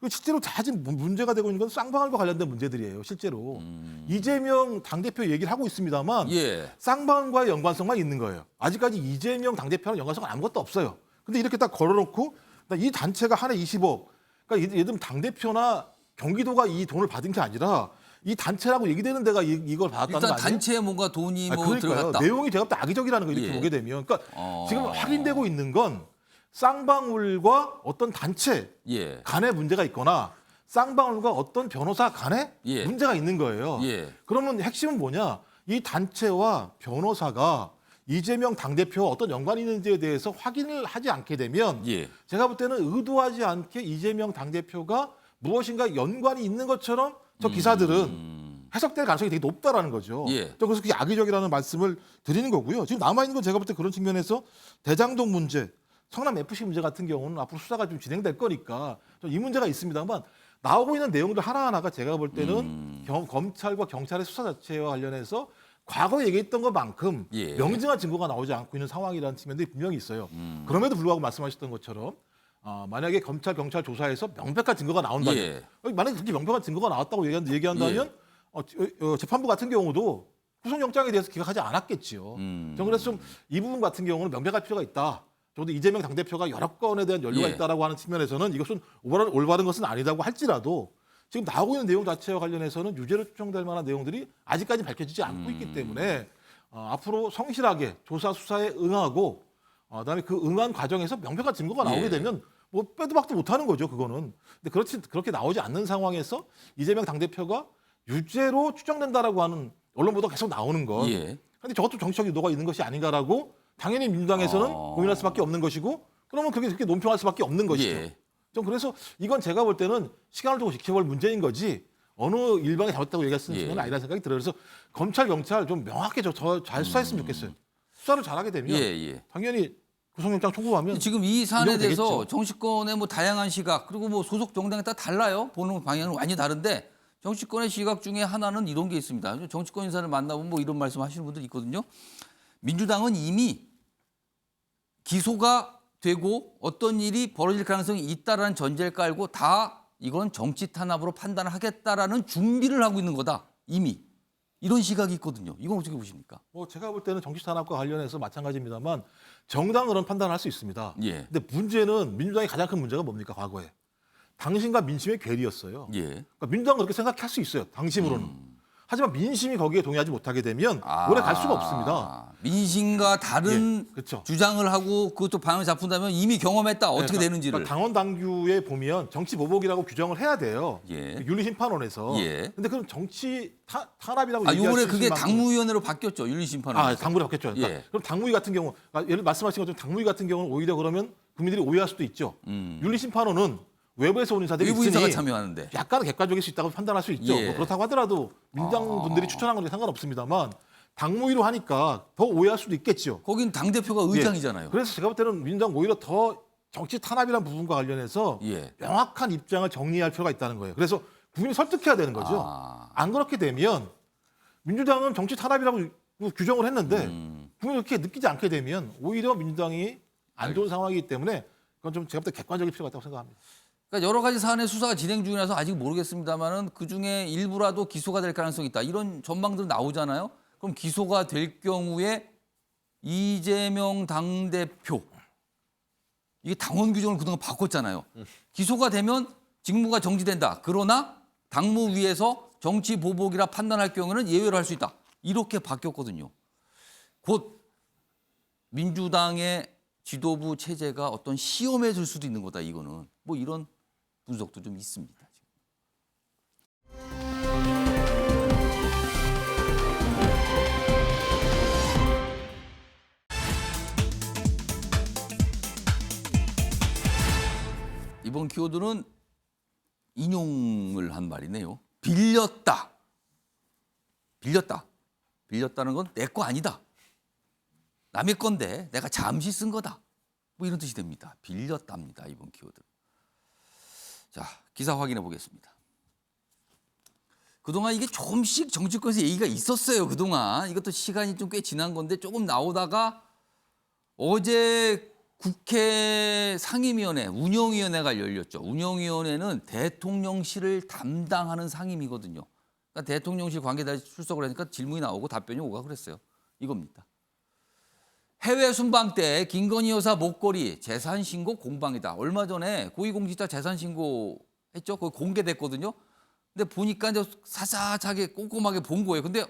실제로 다 지금 문제가 되고 있는 건 쌍방울과 관련된 문제들이에요. 실제로. 이재명 당대표 얘기를 하고 있습니다만 예. 쌍방울과의 연관성만 있는 거예요. 아직까지 이재명 당대표랑 연관성은 아무것도 없어요. 근데 이렇게 딱 걸어놓고 이 단체가 한 해 20억. 그러니까 예를 들면 당대표나 경기도가 이 돈을 받은 게 아니라 이 단체라고 얘기되는 데가 이걸 받았다는 거 일단 아니에요? 단체에 뭔가 돈이 뭐 그러니까요. 들어갔다. 내용이 제가 볼 때 악의적이라는 거 이렇게 예. 보게 되면. 그러니까 지금 확인되고 있는 건 쌍방울과 어떤 단체 예. 간의 문제가 있거나 쌍방울과 어떤 변호사 간의 예. 문제가 있는 거예요. 예. 그러면 핵심은 뭐냐? 이 단체와 변호사가 이재명 당대표와 어떤 연관이 있는지에 대해서 확인을 하지 않게 되면 예. 제가 볼 때는 의도하지 않게 이재명 당대표가 무엇인가 연관이 있는 것처럼 저 기사들은 해석될 가능성이 되게 높다라는 거죠. 예. 그래서 그게 악의적이라는 말씀을 드리는 거고요. 지금 남아있는 건 제가 볼 때 그런 측면에서 대장동 문제, 성남 FC 문제 같은 경우는 앞으로 수사가 좀 진행될 거니까 이 문제가 있습니다만 나오고 있는 내용들 하나하나가 제가 볼 때는 검찰과 경찰의 수사 자체와 관련해서 과거에 얘기했던 것만큼 예. 명증한 증거가 나오지 않고 있는 상황이라는 측면들이 분명히 있어요. 그럼에도 불구하고 말씀하셨던 것처럼 만약에 검찰, 경찰 조사에서 명백한 증거가 나온다면 예. 만약에 그렇게 명백한 증거가 나왔다고 얘기한다면 재판부 같은 경우도 구속영장에 대해서 기각하지 않았겠지요. 저는 그래서 좀 이 부분 같은 경우는 명백할 필요가 있다. 저도 이재명 당대표가 여러 건에 대한 연루가 예. 있다라고 하는 측면에서는 이것은 올바른 것은 아니다고 할지라도 지금 나오고 있는 내용 자체와 관련해서는 유죄로 추정될 만한 내용들이 아직까지 밝혀지지 않고 있기 때문에 앞으로 성실하게 조사 수사에 응하고 그다음에 그 응한 과정에서 명백한 증거가 나오게 예. 되면 뭐 빼도 박도 못하는 거죠 그거는. 근데 그렇게 나오지 않는 상황에서 이재명 당대표가 유죄로 추정된다라고 하는 언론 보도 계속 나오는 것. 예. 근데 저것도 정치적 의도가 있는 것이 아닌가라고 당연히 민주당에서는 고민할 수밖에 없는 것이고 그러면 그렇게 논평할 수밖에 없는 것이죠. 예. 좀 그래서 이건 제가 볼 때는 시간을 두고 지켜볼 문제인 거지 어느 일방이 잘못다고 얘기할 수 있는 측면은 아니라는 생각이 들어요. 그래서 검찰, 경찰 좀 명확히 잘 수사했으면 좋겠어요. 수사를 잘하게 되면 예. 당연히 구속영장 청구하면 지금 이 사안에 인정되겠죠. 대해서 정치권의 뭐 다양한 시각 그리고 뭐 소속 정당에 따라 달라요. 보는 방향은 완전히 다른데 정치권의 시각 중에 하나는 이런 게 있습니다. 정치권 인사를 만나보면 뭐 이런 말씀 하시는 분들이 있거든요. 민주당은 이미 기소가 되고 어떤 일이 벌어질 가능성이 있다라는 전제를 깔고 다 이건 정치 탄압으로 판단을 하겠다라는 준비를 하고 있는 거다. 이미. 이런 시각이 있거든요. 이건 어떻게 보십니까? 뭐 제가 볼 때는 정치 탄압과 관련해서 마찬가지입니다만 정당은 그런 판단을 할 수 있습니다. 예. 근데 문제는 민주당의 가장 큰 문제가 뭡니까 과거에 당신과 민심의 괴리였어요. 예. 그러니까 민주당은 그렇게 생각할 수 있어요. 당심으로는. 하지만 민심이 거기에 동의하지 못하게 되면 오래 갈 수가 없습니다. 민심과 다른 예, 그렇죠. 주장을 하고 그것도 방을 잡힌다면 이미 경험했다. 어떻게 되는지를. 그러니까 당원 당규에 보면 정치 보복이라고 규정을 해야 돼요. 예. 윤리심판원에서. 예. 근데 그럼 정치 탄압이라고 요번에 얘기할 수 그게 있을 만큼 당무위원회로 바뀌었죠. 윤리심판원. 당무로 바뀌었죠. 그러니까 예. 그럼 당무위 같은 경우, 예를 말씀하신 것처럼 당무위 같은 경우는 오히려 그러면 국민들이 오해할 수도 있죠. 윤리심판원은 외부에서 온 인사들이 외부 있으니 인사가 참여하는데. 약간은 객관적일 수 있다고 판단할 수 있죠. 예. 뭐 그렇다고 하더라도 민주당 분들이 추천한 건 상관없습니다만 당무위로 하니까 더 오해할 수도 있겠죠. 거긴 당대표가 의장이잖아요. 예. 그래서 제가 볼 때는 민주당 오히려 더 정치 탄압이라는 부분과 관련해서 예. 명확한 입장을 정리할 필요가 있다는 거예요. 그래서 국민이 설득해야 되는 거죠. 안 그렇게 되면 민주당은 정치 탄압이라고 규정을 했는데 국민이 그렇게 느끼지 않게 되면 오히려 민주당이 안 좋은 상황이기 때문에 그건 좀 제가 볼 때 객관적일 필요가 있다고 생각합니다. 그러니까 여러 가지 사안의 수사가 진행 중이라서 아직 모르겠습니다만은 그 중에 일부라도 기소가 될 가능성이 있다. 이런 전망들은 나오잖아요. 그럼 기소가 될 경우에 이재명 당대표 이게 당원 규정을 그동안 바꿨잖아요. 기소가 되면 직무가 정지된다. 그러나 당무위에서 정치 보복이라 판단할 경우에는 예외로 할 수 있다. 이렇게 바뀌었거든요. 곧 민주당의 지도부 체제가 어떤 시험에 들 수도 있는 거다. 이거는 뭐 이런 분석도 좀 있습니다. 이번 키워드는 인용을 한 말이네요. 빌렸다. 빌렸다. 빌렸다는 건 내 거 아니다. 남의 건데 내가 잠시 쓴 거다. 뭐 이런 뜻이 됩니다. 빌렸답니다. 이번 키워드. 자, 기사 확인해 보겠습니다. 그동안 이게 조금씩 정치권에서 얘기가 있었어요. 그동안. 이것도 시간이 좀 꽤 지난 건데 조금 나오다가 어제 국회 상임위원회, 운영위원회가 열렸죠. 운영위원회는 대통령실을 담당하는 상임이거든요. 그러니까 대통령실 관계자 출석을 하니까 질문이 나오고 답변이 오고 그랬어요. 이겁니다. 해외 순방 때 김건희 여사 목걸이 재산 신고 공방이다. 얼마 전에 고위공직자 재산 신고 했죠. 그거 공개됐거든요. 근데 보니까 이제 사사하게 꼼꼼하게 본 거예요. 근데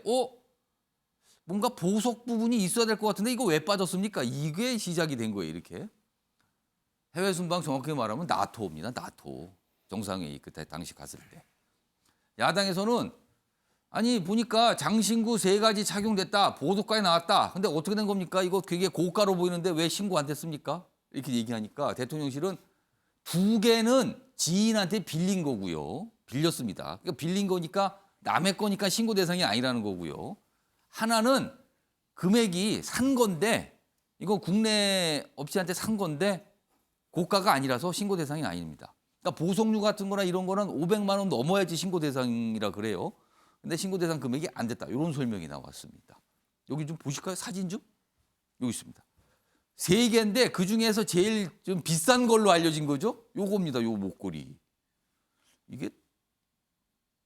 뭔가 보석 부분이 있어야 될 것 같은데 이거 왜 빠졌습니까? 이게 시작이 된 거예요. 이렇게. 해외 순방 정확히 말하면 나토입니다. 나토. 정상회의 그때 당시 갔을 때. 야당에서는 아니 보니까 장신구 3가지 착용됐다. 보도까지 나왔다. 근데 어떻게 된 겁니까? 이거 되게 고가로 보이는데 왜 신고 안 됐습니까? 이렇게 얘기하니까 대통령실은 2개는 지인한테 빌린 거고요. 빌렸습니다. 그러니까 빌린 거니까 남의 거니까 신고 대상이 아니라는 거고요. 하나는 금액이 산 건데 이거 국내 업체한테 산 건데 고가가 아니라서 신고 대상이 아닙니다. 그러니까 보석류 같은 거나 이런 거는 500만 원 넘어야지 신고 대상이라 그래요. 근데 신고 대상 금액이 안 됐다. 이런 설명이 나왔습니다. 여기 좀 보실까요? 사진 좀? 여기 있습니다. 3개인데 그중에서 제일 좀 비싼 걸로 알려진 거죠. 요겁니다. 요 목걸이. 이게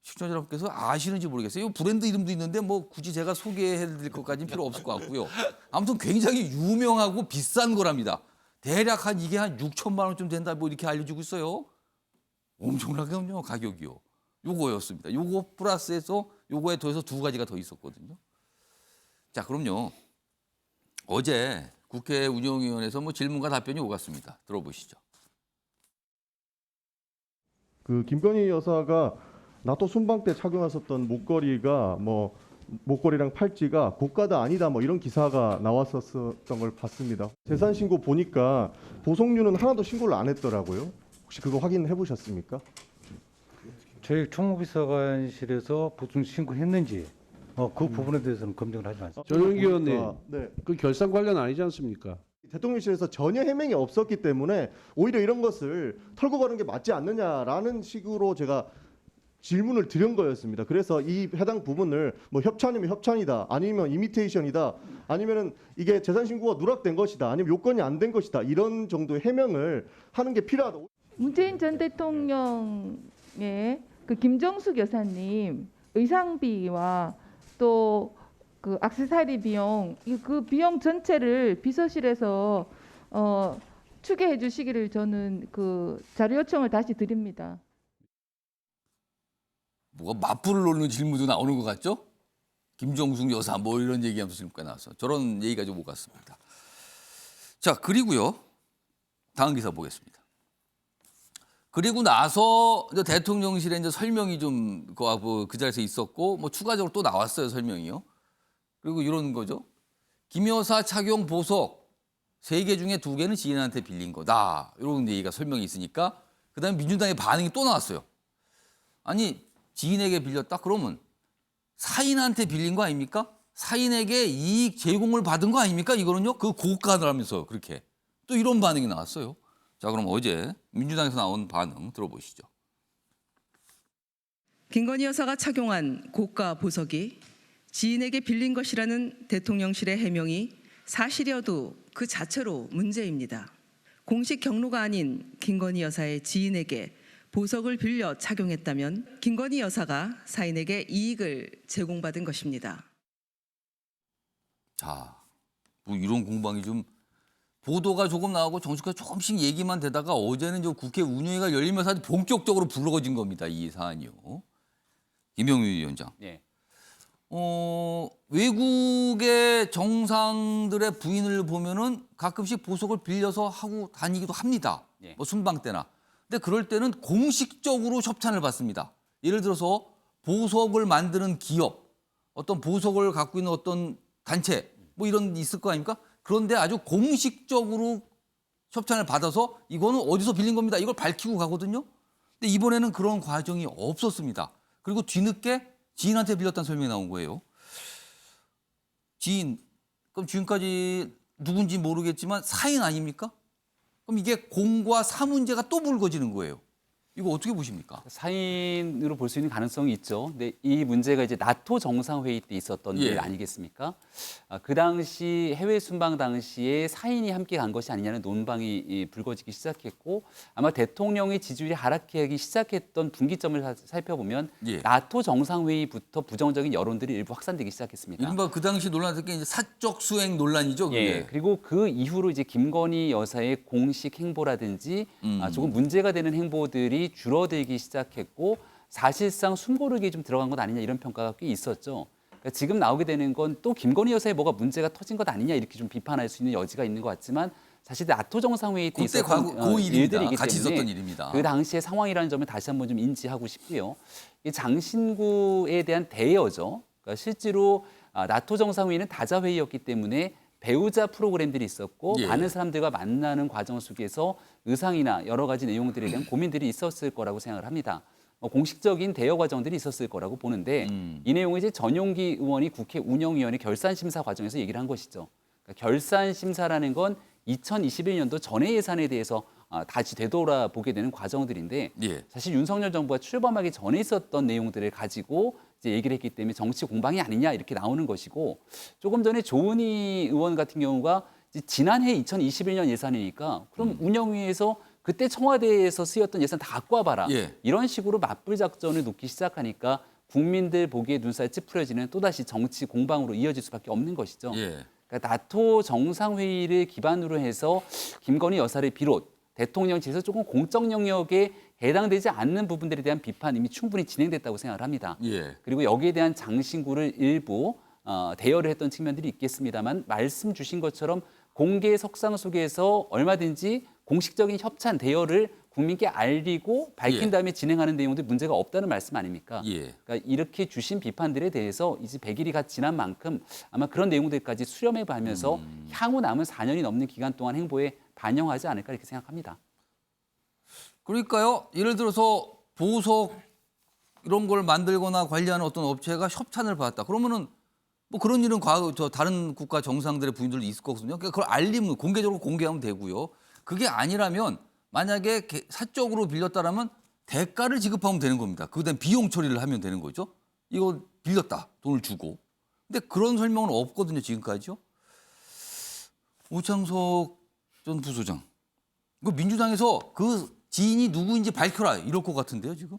시청자 여러분께서 아시는지 모르겠어요. 이 브랜드 이름도 있는데 뭐 굳이 제가 소개해드릴 것까지는 필요 없을 것 같고요. 아무튼 굉장히 유명하고 비싼 거랍니다. 대략 이게 한 6천만 원쯤 된다 뭐 이렇게 알려지고 있어요. 엄청나게요 가격이요. 요거였습니다. 요거 플러스해서 요거에 더해서 2가지가 더 있었거든요. 자, 그럼요. 어제 국회 운영위원회에서 뭐 질문과 답변이 오갔습니다. 들어보시죠. 그 김건희 여사가 나토 순방 때 착용하셨던 목걸이가 뭐 목걸이랑 팔찌가 고가다 아니다 뭐 이런 기사가 나왔었던 걸 봤습니다. 재산 신고 보니까 보석류는 하나도 신고를 안 했더라고요. 혹시 그거 확인해 보셨습니까? 저희 총무비서관실에서 보증 신고했는지 그 부분에 대해서는 검증을 하지 않습니다. 조영기 의원님, 네. 그 결산 관련 아니지 않습니까? 대통령실에서 전혀 해명이 없었기 때문에 오히려 이런 것을 털고 가는 게 맞지 않느냐라는 식으로 제가 질문을 드린 거였습니다. 그래서 이 해당 부분을 뭐 협찬이면 협찬이다, 아니면 이미테이션이다, 아니면은 이게 재산 신고가 누락된 것이다, 아니면 요건이 안 된 것이다 이런 정도의 해명을 하는 게 필요하다. 문재인 전 대통령의 그 김정숙 여사님 의상비와 또 그 액세서리 비용, 그 비용 전체를 비서실에서 추계해 주시기를 저는 그 자료 요청을 다시 드립니다. 뭐가 맞불을 놓는 질문도 나오는 것 같죠? 김정숙 여사 뭐 이런 얘기하면서 지금까지 나와서 저런 얘기가 좀 오갔습니다. 자, 그리고요. 다음 기사 보겠습니다. 그리고 나서 이제 대통령실에 이제 설명이 좀 그 자리에서 있었고 뭐 추가적으로 또 나왔어요, 설명이요. 그리고 이런 거죠. 김 여사 착용 보석 3개 중에 2개는 지인한테 빌린 거다. 이런 얘기가 설명이 있으니까 그다음에 민주당의 반응이 또 나왔어요. 아니, 지인에게 빌렸다? 그러면 사인한테 빌린 거 아닙니까? 사인에게 이익 제공을 받은 거 아닙니까? 이거는요. 그 고가를 하면서 그렇게 또 이런 반응이 나왔어요. 자, 그럼 어제 민주당에서 나온 반응 들어보시죠. 김건희 여사가 착용한 고가 보석이 지인에게 빌린 것이라는 대통령실의 해명이 사실이어도 그 자체로 문제입니다. 공식 경로가 아닌 김건희 여사의 지인에게 보석을 빌려 착용했다면 김건희 여사가 사인에게 이익을 제공받은 것입니다. 자, 뭐 이런 공방이 좀 보도가 조금 나오고 정치가 조금씩 얘기만 되다가 어제는 저 국회 운영위가 열리면서 아주 본격적으로 불거진 겁니다. 이 사안이요. 김병민 위원장. 예. 외국의 정상들의 부인을 보면은 가끔씩 보석을 빌려서 하고 다니기도 합니다. 예. 뭐 순방 때나. 근데 그럴 때는 공식적으로 협찬을 받습니다. 예를 들어서 보석을 만드는 기업, 어떤 보석을 갖고 있는 어떤 단체, 뭐 이런 게 있을 거 아닙니까? 그런데 아주 공식적으로 협찬을 받아서 이거는 어디서 빌린 겁니다. 이걸 밝히고 가거든요. 근데 이번에는 그런 과정이 없었습니다. 그리고 뒤늦게 지인한테 빌렸다는 설명이 나온 거예요. 지인, 그럼 지금까지 누군지 모르겠지만 사인 아닙니까? 그럼 이게 공과 사 문제가 또 불거지는 거예요. 이거 어떻게 보십니까? 사인으로 볼 수 있는 가능성이 있죠. 근데 이 문제가 이제 나토 정상회의 때 있었던 예. 일 아니겠습니까? 그 당시 해외 순방 당시에 사인이 함께 간 것이 아니냐는 논방이 불거지기 시작했고 아마 대통령의 지지율이 하락하기 시작했던 분기점을 살펴보면 예. 나토 정상회의부터 부정적인 여론들이 일부 확산되기 시작했습니다. 이른바 그 당시 논란했던 게 이제 사적 수행 논란이죠. 그게. 예. 그리고 그 이후로 이제 김건희 여사의 공식 행보라든지 조금 문제가 되는 행보들이 줄어들기 시작했고 사실상 숨고르기에 좀 들어간 것 아니냐 이런 평가가 꽤 있었죠. 그러니까 지금 나오게 되는 건 또 김건희 여사의 뭐가 문제가 터진 것 아니냐 이렇게 좀 비판할 수 있는 여지가 있는 것 같지만 사실 나토 정상회의 때 그때 있었던 그 일입니다. 일들이기 같이 때문에 있었던 일입니다. 그 당시의 상황이라는 점을 다시 한번 좀 인지하고 싶고요. 이 장신구에 대한 대여죠. 그러니까 실제로 나토 정상회의는 다자회의였기 때문에 배우자 프로그램들이 있었고 예. 많은 사람들과 만나는 과정 속에서 의상이나 여러 가지 내용들에 대한 고민들이 있었을 거라고 생각을 합니다. 공식적인 대여 과정들이 있었을 거라고 보는데 이 내용을 이제 전용기 의원이 국회 운영위원회 결산심사 과정에서 얘기를 한 것이죠. 그러니까 결산심사라는 건 2021년도 전에 예산에 대해서 다시 되돌아보게 되는 과정들인데 예. 사실 윤석열 정부가 출범하기 전에 있었던 내용들을 가지고 이제 얘기를 했기 때문에 정치 공방이 아니냐 이렇게 나오는 것이고 조금 전에 조은희 의원 같은 경우가 이제 지난해 2021년 예산이니까 그럼 운영위에서 그때 청와대에서 쓰였던 예산 다 갖고 와봐라. 예. 이런 식으로 맞불 작전을 놓기 시작하니까 국민들 보기에 눈살 찌푸려지는 또다시 정치 공방으로 이어질 수밖에 없는 것이죠. 예. 그러니까 나토 정상회의를 기반으로 해서 김건희 여사를 비롯 대통령실에서 조금 공적 영역에 해당되지 않는 부분들에 대한 비판 이미 충분히 진행됐다고 생각을 합니다. 예. 그리고 여기에 대한 장신구를 일부 대여를 했던 측면들이 있겠습니다만 말씀 주신 것처럼 공개 석상 속에서 얼마든지 공식적인 협찬 대여를 국민께 알리고 밝힌 예. 다음에 진행하는 내용도 문제가 없다는 말씀 아닙니까? 예. 그러니까 이렇게 주신 비판들에 대해서 이제 100일이 가 지난 만큼 아마 그런 내용들까지 수렴해 가면서 향후 남은 4년이 넘는 기간 동안 행보에 반영하지 않을까 이렇게 생각합니다. 그러니까요. 예를 들어서 보석 이런 걸 만들거나 관리하는 어떤 업체가 협찬을 받았다. 그러면은 뭐 그런 일은 다른 국가 정상들의 부인들도 있을 거거든요. 그러니까 그걸 알리면 공개적으로 공개하면 되고요. 그게 아니라면 만약에 사적으로 빌렸다라면 대가를 지급하면 되는 겁니다. 그다음 비용 처리를 하면 되는 거죠. 이거 빌렸다. 돈을 주고. 근데 그런 설명은 없거든요. 지금까지요. 오창석 전 부소장. 이거 민주당에서 그 지인이 누구인지 밝혀라 이럴 것 같은데요, 지금?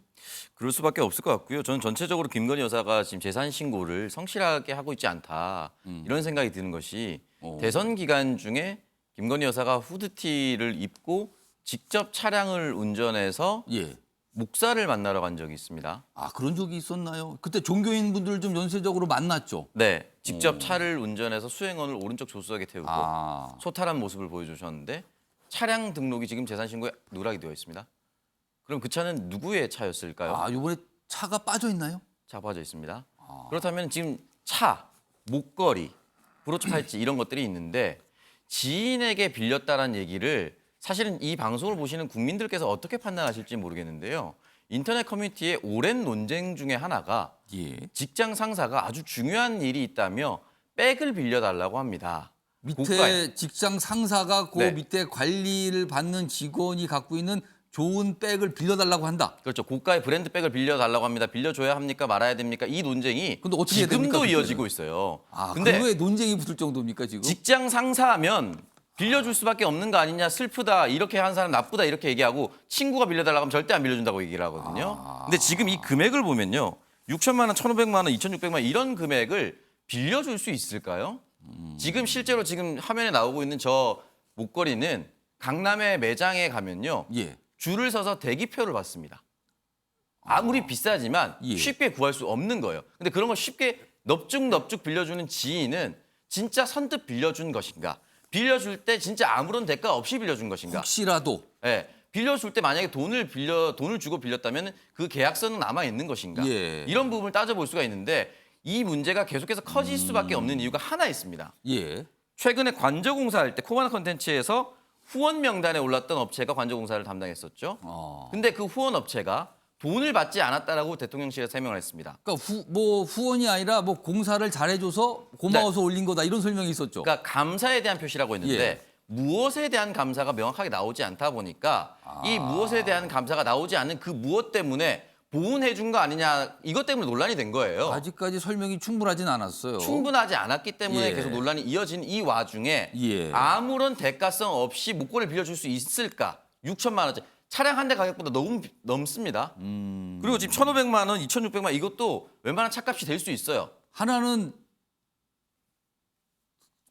그럴 수밖에 없을 것 같고요. 저는 전체적으로 김건희 여사가 지금 재산 신고를 성실하게 하고 있지 않다 이런 생각이 드는 것이 대선 기간 중에 김건희 여사가 후드티를 입고 직접 차량을 운전해서 예. 목사를 만나러 간 적이 있습니다. 아, 그런 적이 있었나요? 그때 종교인 분들 좀 연쇄적으로 만났죠. 네, 직접 차를 운전해서 수행원을 오른쪽 조수석에 태우고 아. 소탈한 모습을 보여주셨는데 차량 등록이 지금 재산 신고에 누락이 되어 있습니다. 그럼 그 차는 누구의 차였을까요? 아, 이번에 차가 빠져 있나요? 차 빠져 있습니다. 그렇다면 지금 차, 목걸이, 브로치 팔찌 이런 것들이 있는데 지인에게 빌렸다는 얘기를 사실은 이 방송을 보시는 국민들께서 어떻게 판단하실지 모르겠는데요. 인터넷 커뮤니티의 오랜 논쟁 중에 하나가 예. 직장 상사가 아주 중요한 일이 있다며 백을 빌려달라고 합니다. 밑에 고가의. 직장 상사가 그 네. 밑에 관리를 받는 직원이 갖고 있는 좋은 백을 빌려달라고 한다. 그렇죠. 고가의 브랜드 백을 빌려달라고 합니다. 빌려줘야 합니까? 말아야 됩니까? 이 논쟁이 근데 어떻게 해야 됩니까, 지금도 그때는? 이어지고 있어요. 아, 근데 그거에 논쟁이 붙을 정도입니까, 지금? 직장 상사하면 빌려줄 수밖에 없는 거 아니냐, 슬프다, 이렇게 한 사람 나쁘다 이렇게 얘기하고 친구가 빌려달라고 하면 절대 안 빌려준다고 얘기를 하거든요. 근데 지금 이 금액을 보면요. 6천만 원, 1,500만 원, 2,600만 원 이런 금액을 빌려줄 수 있을까요? 지금 실제로 지금 화면에 나오고 있는 저 목걸이는 강남의 매장에 가면요. 예. 줄을 서서 대기표를 받습니다. 아무리 비싸지만 예. 쉽게 구할 수 없는 거예요. 근데 그런 걸 쉽게 넙죽넙죽 빌려주는 지인은 진짜 선뜻 빌려준 것인가? 빌려줄 때 진짜 아무런 대가 없이 빌려준 것인가? 혹시라도 예. 빌려줄 때 만약에 돈을 주고 빌렸다면 그 계약서는 남아 있는 것인가? 예. 이런 부분을 따져볼 수가 있는데 이 문제가 계속해서 커질 수밖에 없는 이유가 하나 있습니다. 예. 최근에 관저공사할 때 코바나 컨텐츠에서 후원 명단에 올랐던 업체가 관저공사를 담당했었죠. 근데 그 후원 업체가 돈을 받지 않았다라고 대통령실에서 해명을 했습니다. 그러니까 후원이 아니라 뭐 공사를 잘해줘서 고마워서 올린 거다 이런 설명이 있었죠. 그러니까 감사에 대한 표시라고 했는데 예. 무엇에 대한 감사가 명확하게 나오지 않다 보니까 이 무엇에 대한 감사가 나오지 않는 그 무엇 때문에 보훈해 준 거 아니냐 이것 때문에 논란이 된 거예요. 아직까지 설명이 충분하진 않았어요. 충분하지 않았기 때문에 예. 계속 논란이 이어진 이 와중에 예. 아무런 대가성 없이 목걸이를 빌려줄 수 있을까? 6천만 원짜리. 차량 한 대 가격보다 너무 넘습니다. 그리고 지금 1,500만 원, 2,600만 원 이것도 웬만한 차값이 될 수 있어요. 하나는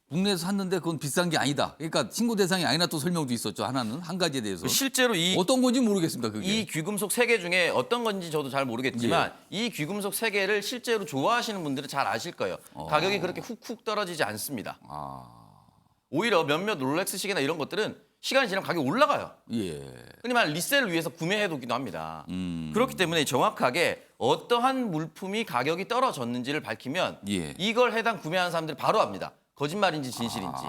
국내에서 샀는데 그건 비싼 게 아니다. 그러니까 신고 대상이 아니라 또 설명도 있었죠. 하나는 한 가지에 대해서. 실제로 어떤 건지 모르겠습니다. 그게. 이 귀금속 3개 중에 어떤 건지 저도 잘 모르겠지만 이 귀금속 3개를 실제로 좋아하시는 분들은 잘 아실 거예요. 가격이 그렇게 훅훅 떨어지지 않습니다. 오히려 몇몇 롤렉스 시계나 이런 것들은 시간이 지나면 가격이 올라가요. 예. 흔히 말하는 리셀을 위해서 구매해두기도 합니다. 그렇기 때문에 정확하게 어떠한 물품이 가격이 떨어졌는지를 밝히면 예. 이걸 해당 구매하는 사람들이 바로 압니다. 거짓말인지 진실인지.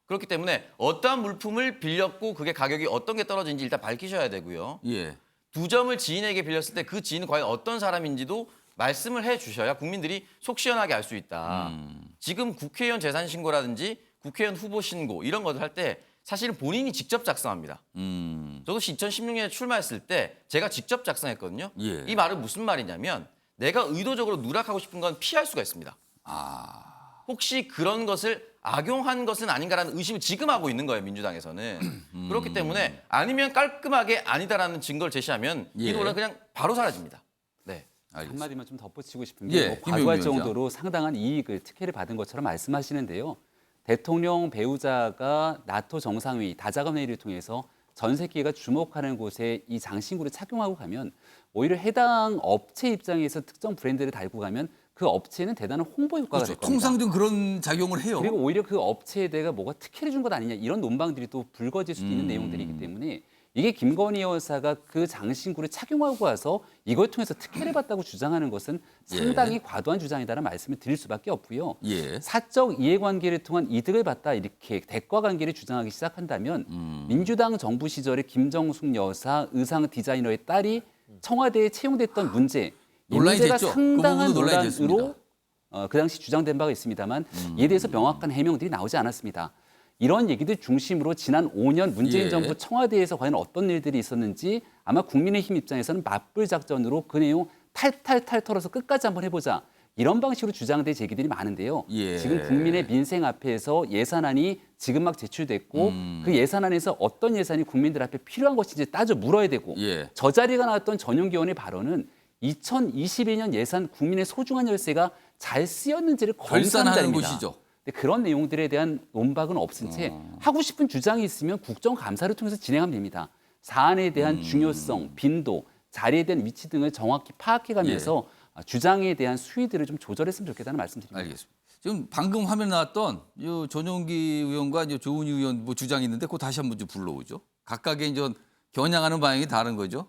그렇기 때문에 어떠한 물품을 빌렸고 그게 가격이 어떤 게 떨어진지 일단 밝히셔야 되고요. 예. 2점을 지인에게 빌렸을 때 그 지인은 과연 어떤 사람인지도 말씀을 해 주셔야 국민들이 속 시원하게 알 수 있다. 지금 국회의원 재산 신고라든지 국회의원 후보 신고 이런 것을 할 때 사실은 본인이 직접 작성합니다. 저도 2016년에 출마했을 때 제가 직접 작성했거든요. 예. 이 말은 무슨 말이냐면 내가 의도적으로 누락하고 싶은 건 피할 수가 있습니다. 혹시 그런 것을 악용한 것은 아닌가라는 의심을 지금 하고 있는 거예요, 민주당에서는. 그렇기 때문에 아니면 깔끔하게 아니다라는 증거를 제시하면 이 예. 논란 그냥 바로 사라집니다. 네. 한마디만 좀 덧붙이고 싶은 예, 게 뭐 김용민 과거할 위원장. 정도로 상당한 이익을 특혜를 받은 것처럼 말씀하시는데요. 대통령 배우자가 나토 정상회의 다자간회의를 통해서 전 세계가 주목하는 곳에 이 장신구를 착용하고 가면 오히려 해당 업체 입장에서 특정 브랜드를 달고 가면 그 업체는 대단한 홍보 효과가 될 그렇죠. 겁니다. 통상 좀 그런 작용을 해요. 그리고 오히려 그 업체에 대해 뭐가 특혜를 준 것 아니냐 이런 논방들이 또 불거질 수도 있는 내용들이기 때문에 이게 김건희 여사가 그 장신구를 착용하고 와서 이걸 통해서 특혜를 받다고 주장하는 것은 상당히 과도한 주장이다라는 말씀을 드릴 수밖에 없고요. 예. 사적 이해관계를 통한 이득을 받다 이렇게 대가관계를 주장하기 시작한다면 민주당 정부 시절에 김정숙 여사 의상 디자이너의 딸이 청와대에 채용됐던 문제 이 논란이 문제가 됐죠. 그 상당한 부분도 논란이 됐습니다. 논란으로 그 당시 주장된 바가 있습니다만 이에 대해서 명확한 해명들이 나오지 않았습니다. 이런 얘기들 중심으로 지난 5년 문재인 예. 정부 청와대에서 과연 어떤 일들이 있었는지 아마 국민의힘 입장에서는 맞불 작전으로 그 내용 탈탈탈 털어서 끝까지 한번 해보자. 이런 방식으로 주장된 제기들이 많은데요. 예. 지금 국민의 민생 앞에서 예산안이 지금 막 제출됐고 그 예산안에서 어떤 예산이 국민들 앞에 필요한 것인지 따져 물어야 되고 예. 저 자리가 나왔던 전용기 의원의 발언은 2022년 예산 국민의 소중한 열쇠가 잘 쓰였는지를 검사하는 결산하는 자리입니다. 곳이죠. 근데 그런 내용들에 대한 논박은 없은 채 하고 싶은 주장이 있으면 국정감사를 통해서 진행하면 됩니다. 사안에 대한 중요성, 빈도, 자리에 대한 위치 등을 정확히 파악해가면서 주장에 대한 수위들을 좀 조절했으면 좋겠다는 말씀드립니다. 알겠습니다. 지금 방금 화면 나왔던 이 전용기 의원과 이제 조은희 의원 뭐 주장이 있는데 그거 다시 한번 좀 불러오죠. 각각의 이제 겨냥하는 방향이 다른 거죠.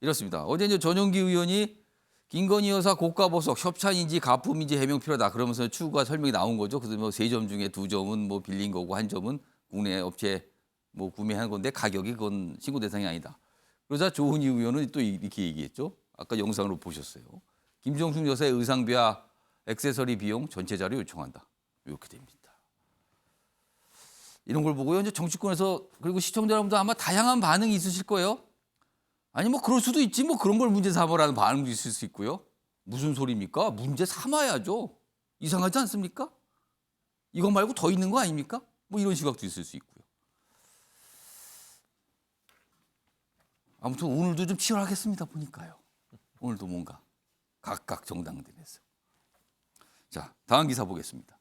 이렇습니다. 어제 이제 전용기 의원이 김건희 여사 고가 보석 협찬인지 가품인지 해명 필요하다 그러면서 추가 설명이 나온 거죠. 그래서 뭐 3점 중에 2점은 뭐 빌린 거고 1점은 국내 업체 뭐 구매한 건데 가격이 그건 신고 대상이 아니다. 그러자 조은희 의원은 또 이렇게 얘기했죠. 아까 영상으로 보셨어요. 김정숙 여사의 의상비와 액세서리 비용 전체 자료 요청한다. 이렇게 됩니다. 이런 걸 보고요. 이제 정치권에서 그리고 시청자 여러분도 아마 다양한 반응이 있으실 거예요. 아니 뭐 그럴 수도 있지 뭐 그런 걸 문제 삼으라는 반응도 있을 수 있고요. 무슨 소리입니까? 문제 삼아야죠. 이상하지 않습니까? 이거 말고 더 있는 거 아닙니까? 뭐 이런 시각도 있을 수 있고요. 아무튼 오늘도 좀 치열하겠습니다. 보니까요. 오늘도 뭔가 각각 정당들에서. 자, 다음 기사 보겠습니다.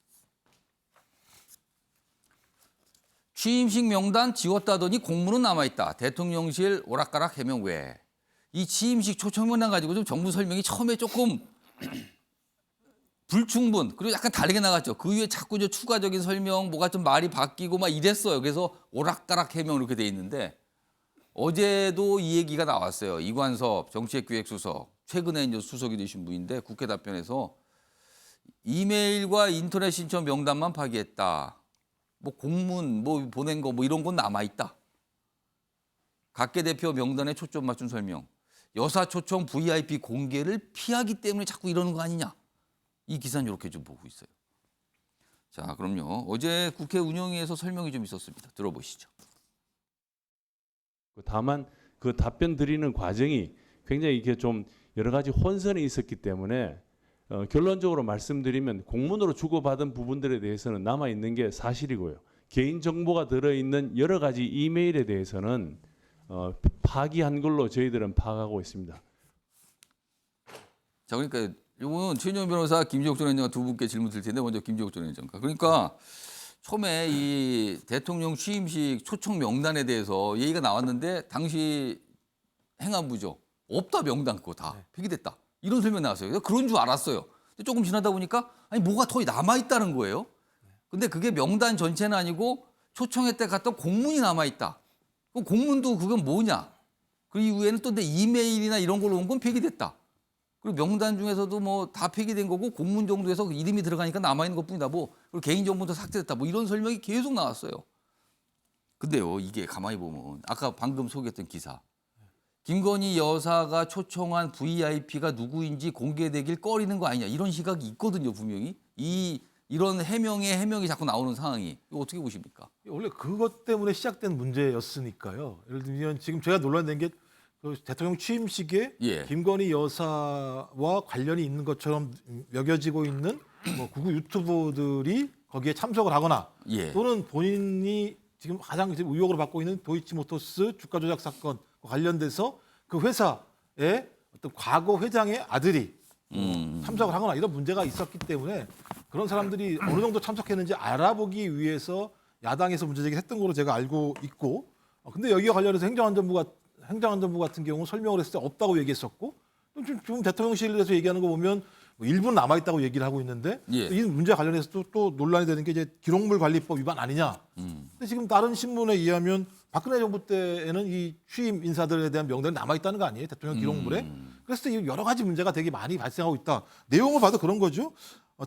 취임식 명단 지웠다더니 공문은 남아있다. 대통령실 오락가락 해명 외. 이 취임식 초청 명단 가지고 좀 정부 설명이 처음에 조금 불충분 그리고 약간 다르게 나갔죠. 그 이후에 자꾸 저 추가적인 설명 뭐가 좀 말이 바뀌고 막 이랬어요. 그래서 오락가락 해명 이렇게 돼 있는데 어제도 이 얘기가 나왔어요. 이관섭 정치획기획수석 최근에 이제 수석이 되신 분인데 국회 답변에서 이메일과 인터넷 신청 명단만 파기했다. 뭐 공문 뭐 보낸 거 뭐 이런 건 남아 있다. 각계 대표 명단에 초점 맞춘 설명. 여사 초청 VIP 공개를 피하기 때문에 자꾸 이러는 거 아니냐. 이 기사는 이렇게 좀 보고 있어요. 자, 그럼요. 어제 국회 운영위에서 설명이 좀 있었습니다. 들어보시죠. 다만 그 답변 드리는 과정이 굉장히 이게 좀 여러 가지 혼선이 있었기 때문에 결론적으로 말씀드리면 공문으로 주고받은 부분들에 대해서는 남아 있는 게 사실이고요. 개인 정보가 들어 있는 여러 가지 이메일에 대해서는 파기한 걸로 저희들은 파악하고 있습니다. 자, 그러니까 이거는 최인영 변호사, 김지옥 전 행정관 두 분께 질문 드릴 텐데 먼저 김지옥 전 행정관. 그러니까 처음에 이 대통령 취임식 초청 명단에 대해서 얘기가 나왔는데 당시 행안부죠. 없다 명단 그거 다 폐기됐다. 이런 설명 나왔어요. 그래서 그런 줄 알았어요. 근데 조금 지나다 보니까 아니 뭐가 더 남아 있다는 거예요. 근데 그게 명단 전체는 아니고 초청회 때 갔던 공문이 남아 있다. 그 공문도 그건 뭐냐? 그 이후에는 또 내 이메일이나 이런 걸로 온 건 폐기됐다. 그리고 명단 중에서도 뭐 다 폐기된 거고 공문 정도에서 이름이 들어가니까 남아 있는 것뿐이다. 뭐 그리고 개인 정보도 삭제됐다. 뭐 이런 설명이 계속 나왔어요. 근데요, 이게 가만히 보면 아까 방금 소개했던 기사. 김건희 여사가 초청한 VIP가 누구인지 공개되길 꺼리는 거 아니냐. 이런 시각이 있거든요, 분명히. 이런 해명이 자꾸 나오는 상황이. 이거 어떻게 보십니까? 원래 그것 때문에 시작된 문제였으니까요. 예를 들면 지금 제가 논란된 게 그 대통령 취임식에 예. 김건희 여사와 관련이 있는 것처럼 여겨지고 있는 뭐 구구 유튜버들이 거기에 참석을 하거나 예. 또는 본인이 지금 가장 지금 의혹으로 받고 있는 도이치모터스 주가 조작 사건 관련돼서 그 회사의 어떤 과거 회장의 아들이 참석을 하거나 이런 문제가 있었기 때문에 그런 사람들이 어느 정도 참석했는지 알아보기 위해서 야당에서 문제 제기를 했던 걸로 제가 알고 있고 근데 여기와 관련해서 행정안전부 같은 경우 설명을 했을 때 없다고 얘기했었고 지금 대통령실에서 얘기하는 거 보면 뭐 일부는 남아있다고 얘기를 하고 있는데 예. 이 문제 관련해서 또 논란이 되는 게 이제 기록물 관리법 위반 아니냐. 근데 지금 다른 신문에 의하면 박근혜 정부 때에는 이 취임 인사들에 대한 명단이 남아있다는 거 아니에요? 대통령 기록물에. 그래서 여러 가지 문제가 되게 많이 발생하고 있다. 내용을 봐도 그런 거죠.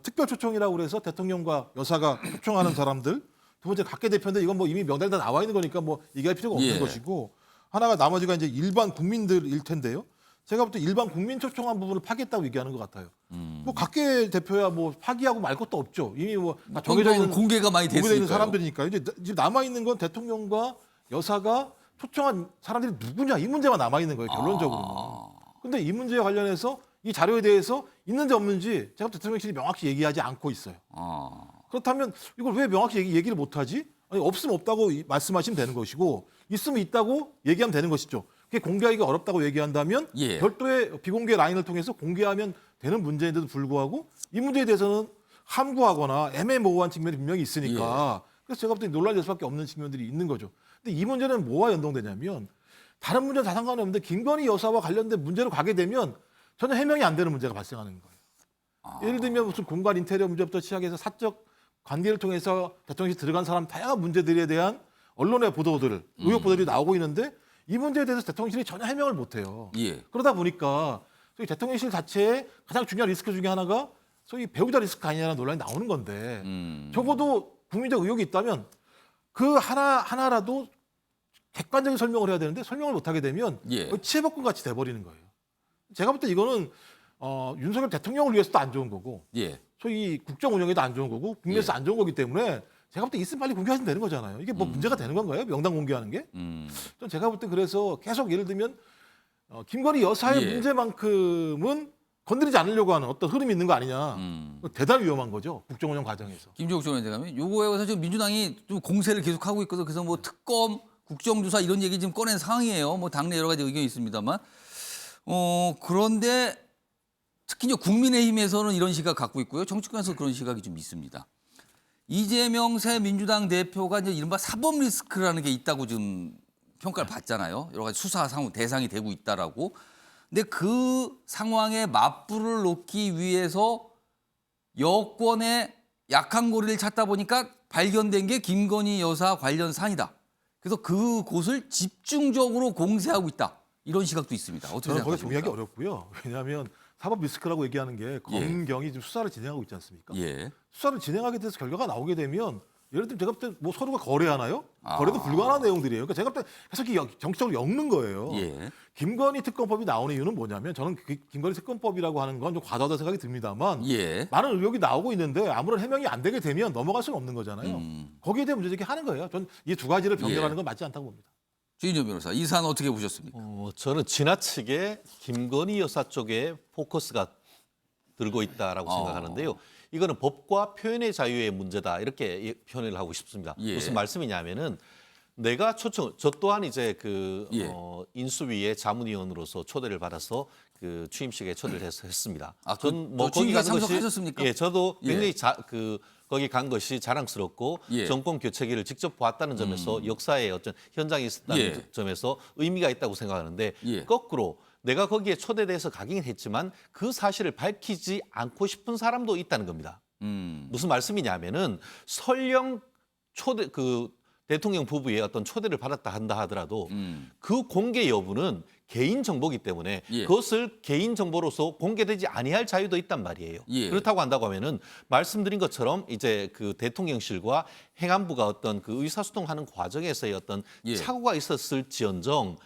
특별 초청이라고 그래서 대통령과 여사가 초청하는 사람들. 두 번째 각계 대표인데 이건 뭐 이미 명단이 다 나와 있는 거니까 뭐 얘기할 필요가 없는 예. 것이고 하나가 나머지가 이제 일반 국민들일 텐데요. 제가 볼 때 일반 국민 초청한 부분을 파기했다고 얘기하는 것 같아요. 뭐 각계 대표야 뭐 파기하고 말 것도 없죠. 이미 뭐 다 정해져 있는 공개가 많이 공개되어 있는 됐으니까요. 사람들이니까 이제 남아 있는 건 대통령과 여사가 초청한 사람들이 누구냐 이 문제만 남아 있는 거예요. 결론적으로는. 근데 이 문제와 관련해서 이 자료에 대해서 있는지 없는지 제가 대통령실이 명확히 얘기하지 않고 있어요. 그렇다면 이걸 왜 명확히 얘기를 못하지? 아니, 없으면 없다고 말씀하시면 되는 것이고 있으면 있다고 얘기하면 되는 것이죠. 그게 공개하기가 어렵다고 얘기한다면 예. 별도의 비공개 라인을 통해서 공개하면 되는 문제인데도 불구하고 이 문제에 대해서는 함구하거나 애매모호한 측면이 분명히 있으니까 그래서 제가 볼 때 논란이 될 수밖에 없는 측면들이 있는 거죠. 근데 이 문제는 뭐와 연동되냐면 다른 문제는 다 상관이 없는데 김건희 여사와 관련된 문제로 가게 되면 전혀 해명이 안 되는 문제가 발생하는 거예요. 예를 들면 무슨 공간 인테리어 문제부터 시작해서 사적 관계를 통해서 대통령이 들어간 사람 다양한 문제들에 대한 언론의 보도들, 의혹 보도들이 나오고 있는데 이 문제에 대해서 대통령실이 전혀 해명을 못해요. 예. 그러다 보니까 소위 대통령실 자체의 가장 중요한 리스크 중에 하나가 소위 배우자 리스크 아니냐는 논란이 나오는 건데 적어도 국민적 의혹이 있다면 그 하나라도 객관적인 설명을 해야 되는데 설명을 못하게 되면 거의 치해법권 같이 돼버리는 거예요. 제가 볼 때 이거는 윤석열 대통령을 위해서도 안 좋은 거고 소위 국정 운영에도 안 좋은 거고 국내에서 안 좋은 거기 때문에 제가 볼 때 있으면 빨리 공개하시면 되는 거잖아요. 이게 뭐 문제가 되는 건가요? 명단 공개하는 게? 전 제가 볼 때 그래서 계속 예를 들면 김건희 여사의 문제만큼은 건드리지 않으려고 하는 어떤 흐름이 있는 거 아니냐. 대단히 위험한 거죠. 국정 운영 과정에서. 김종욱 의원님, 요거에 대해서 지금 민주당이 좀 공세를 계속하고 있거든요. 그래서 뭐 특검, 국정조사 이런 얘기 지금 꺼낸 상황이에요. 뭐 당내 여러 가지 의견이 있습니다만. 그런데 특히 이제 국민의힘에서는 이런 시각 갖고 있고요. 정치권에서 그런 시각이 좀 있습니다. 이재명 새 민주당 대표가 이제 이른바 사법 리스크라는 게 있다고 좀 평가를 받잖아요. 여러 가지 수사 대상이 되고 있다라고. 근데 그 상황에 맞불을 놓기 위해서 여권의 약한 고리를 찾다 보니까 발견된 게 김건희 여사 관련 사안이다. 그래서 그곳을 집중적으로 공세하고 있다. 이런 시각도 있습니다. 어떻게 저는 거기 생각하십니까? 동의하기 어렵고요. 왜냐하면 사법 리스크라고 얘기하는 게 검경이 지금 수사를 진행하고 있지 않습니까? 수사를 진행하게 돼서 결과가 나오게 되면 예를 들면 제가 볼 때 뭐 서로가 거래하나요? 거래도 불가능한 내용들이에요. 그러니까 제가 볼 때 계속 정치적으로 엮는 거예요. 김건희 특검법이 나오는 이유는 뭐냐면 저는 김건희 특검법이라고 하는 건 좀 과도하다고 생각이 듭니다만 많은 의혹이 나오고 있는데 아무런 해명이 안 되게 되면 넘어갈 수는 없는 거잖아요. 거기에 대해 문제제기 하는 거예요. 전 이 두 가지를 병렬하는 건 맞지 않다고 봅니다. 주인정 변호사, 이 사안 어떻게 보셨습니까? 저는 지나치게 김건희 여사 쪽에 포커스가 들고 있다라고 생각하는데요. 이거는 법과 표현의 자유의 문제다 이렇게 표현을 하고 싶습니다. 무슨 말씀이냐면은 내가 저 또한 이제 인수위의 자문위원으로서 초대를 받아서 그 취임식에 초대를 했습니다. 전 뭐 거기 가는 참석하셨습니까? 저도 굉장히 거기 간 것이 자랑스럽고 정권 교체기를 직접 보았다는 점에서 역사의 어떤 현장에 있었다는 점에서 의미가 있다고 생각하는데 거꾸로 내가 거기에 초대돼서 가긴 했지만 그 사실을 밝히지 않고 싶은 사람도 있다는 겁니다. 무슨 말씀이냐면은 설령 대통령 부부의 어떤 초대를 받았다 한다 하더라도 그 공개 여부는 개인 정보이기 때문에 그것을 개인 정보로서 공개되지 아니할 자유도 있단 말이에요. 그렇다고 한다고 하면은 말씀드린 것처럼 이제 그 대통령실과 행안부가 어떤 그 의사소통하는 과정에서의 어떤 착오가 있었을지언정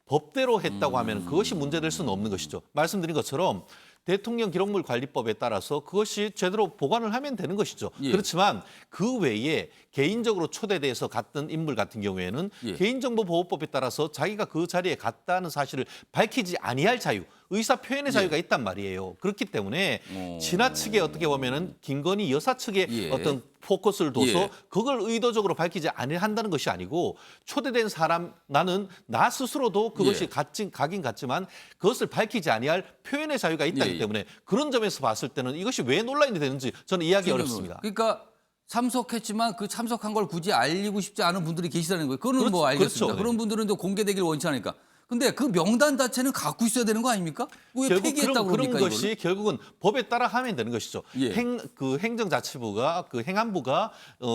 법대로 했다고 하면 그것이 문제될 수는 없는 것이죠. 말씀드린 것처럼 대통령 기록물 관리법에 따라서 그것이 제대로 보관을 하면 되는 것이죠. 그렇지만 그 외에 개인적으로 초대돼서 갔던 인물 같은 경우에는 개인정보보호법에 따라서 자기가 그 자리에 갔다는 사실을 밝히지 아니할 자유, 의사 표현의 자유가 있단 말이에요. 그렇기 때문에 지나치게 어떻게 보면은 김건희 여사 측에 어떤 포커스를 둬서 그걸 의도적으로 밝히지 아니한다는 것이 아니고 초대된 사람 나는 나 스스로도 그것이 가긴 같지만 그것을 밝히지 아니할 표현의 자유가 있다기 때문에 그런 점에서 봤을 때는 이것이 왜 논란이 되는지 저는 이해하기 어렵습니다. 그러니까 참석했지만 그 참석한 걸 굳이 알리고 싶지 않은 분들이 계시다는 거예요. 그거는 뭐 알겠습니다. 그런 분들은 또 공개되길 원치 않으니까. 근데 그 명단 자체는 갖고 있어야 되는 거 아닙니까? 왜 폐기했다고 그러니까 그런 것이 결국은 법에 따라 하면 되는 것이죠. 행정자치부가 행안부가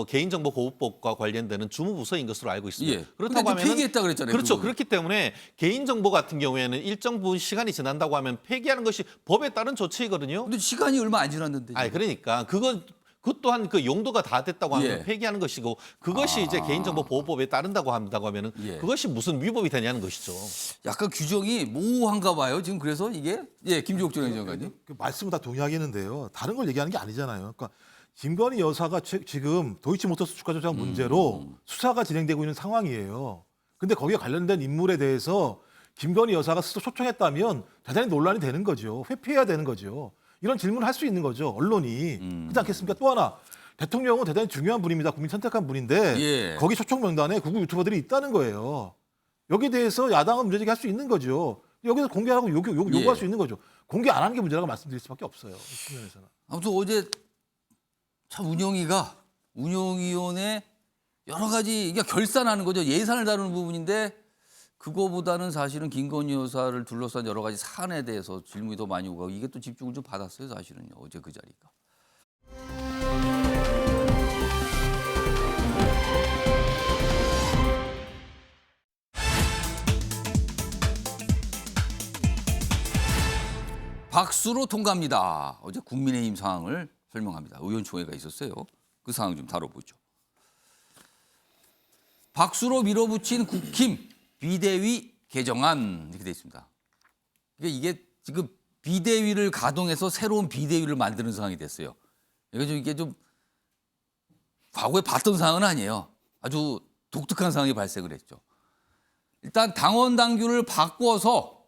개인정보보호법과 관련되는 주무부서인 것으로 알고 있습니다. 그렇다고 하면 폐기했다 그랬잖아요. 그렇죠. 그렇기 때문에 개인정보 같은 경우에는 일정 부분 시간이 지난다고 하면 폐기하는 것이 법에 따른 조치이거든요. 근데 시간이 얼마 안 지났는데. 그러니까 그것 또한 그 용도가 다 됐다고 하면 폐기하는 것이고 그것이 이제 개인정보보호법에 따른다고 한다고 하면은 그것이 무슨 위법이 되냐는 것이죠. 약간 규정이 모호한가 봐요. 지금 그래서 이게 김종욱 전 의장관님. 말씀은 다 동의하겠는데요. 다른 걸 얘기하는 게 아니잖아요. 그러니까 김건희 여사가 지금 도이치모터스 주가 조작 문제로 수사가 진행되고 있는 상황이에요. 근데 거기에 관련된 인물에 대해서 김건희 여사가 스스로 초청했다면 대단히 논란이 되는 거죠. 회피해야 되는 거죠. 이런 질문을 할 수 있는 거죠. 언론이. 그렇지 않겠습니까? 또 하나 대통령은 대단히 중요한 분입니다. 국민 선택한 분인데 예. 거기 초청 명단에 구국 유튜버들이 있다는 거예요. 여기에 대해서 야당은 문제제기할 수 있는 거죠. 여기서 공개하라고 요구할 수 있는 거죠. 공개 안 하는 게 문제라고 말씀드릴 수밖에 없어요. 이 측면에서는. 아무튼 어제 참 운영위원회 여러 가지 이게 결산하는 거죠. 예산을 다루는 부분인데 그거보다는 사실은 김건희 여사를 둘러싼 여러 가지 사안에 대해서 질문이 더 많이 오고 이게 또 집중을 좀 받았어요. 사실은요. 어제 그 자리가. 박수로 통과합니다. 어제 국민의힘 상황을 설명합니다. 의원총회가 있었어요. 그 상황 좀 다뤄보죠. 박수로 밀어붙인 국힘 비대위 개정안 이렇게 돼 있습니다. 이게 지금 비대위를 가동해서 새로운 비대위를 만드는 상황이 됐어요. 이게 좀 과거에 봤던 상황은 아니에요. 아주 독특한 상황이 발생을 했죠. 일단 당원 당규를 바꿔서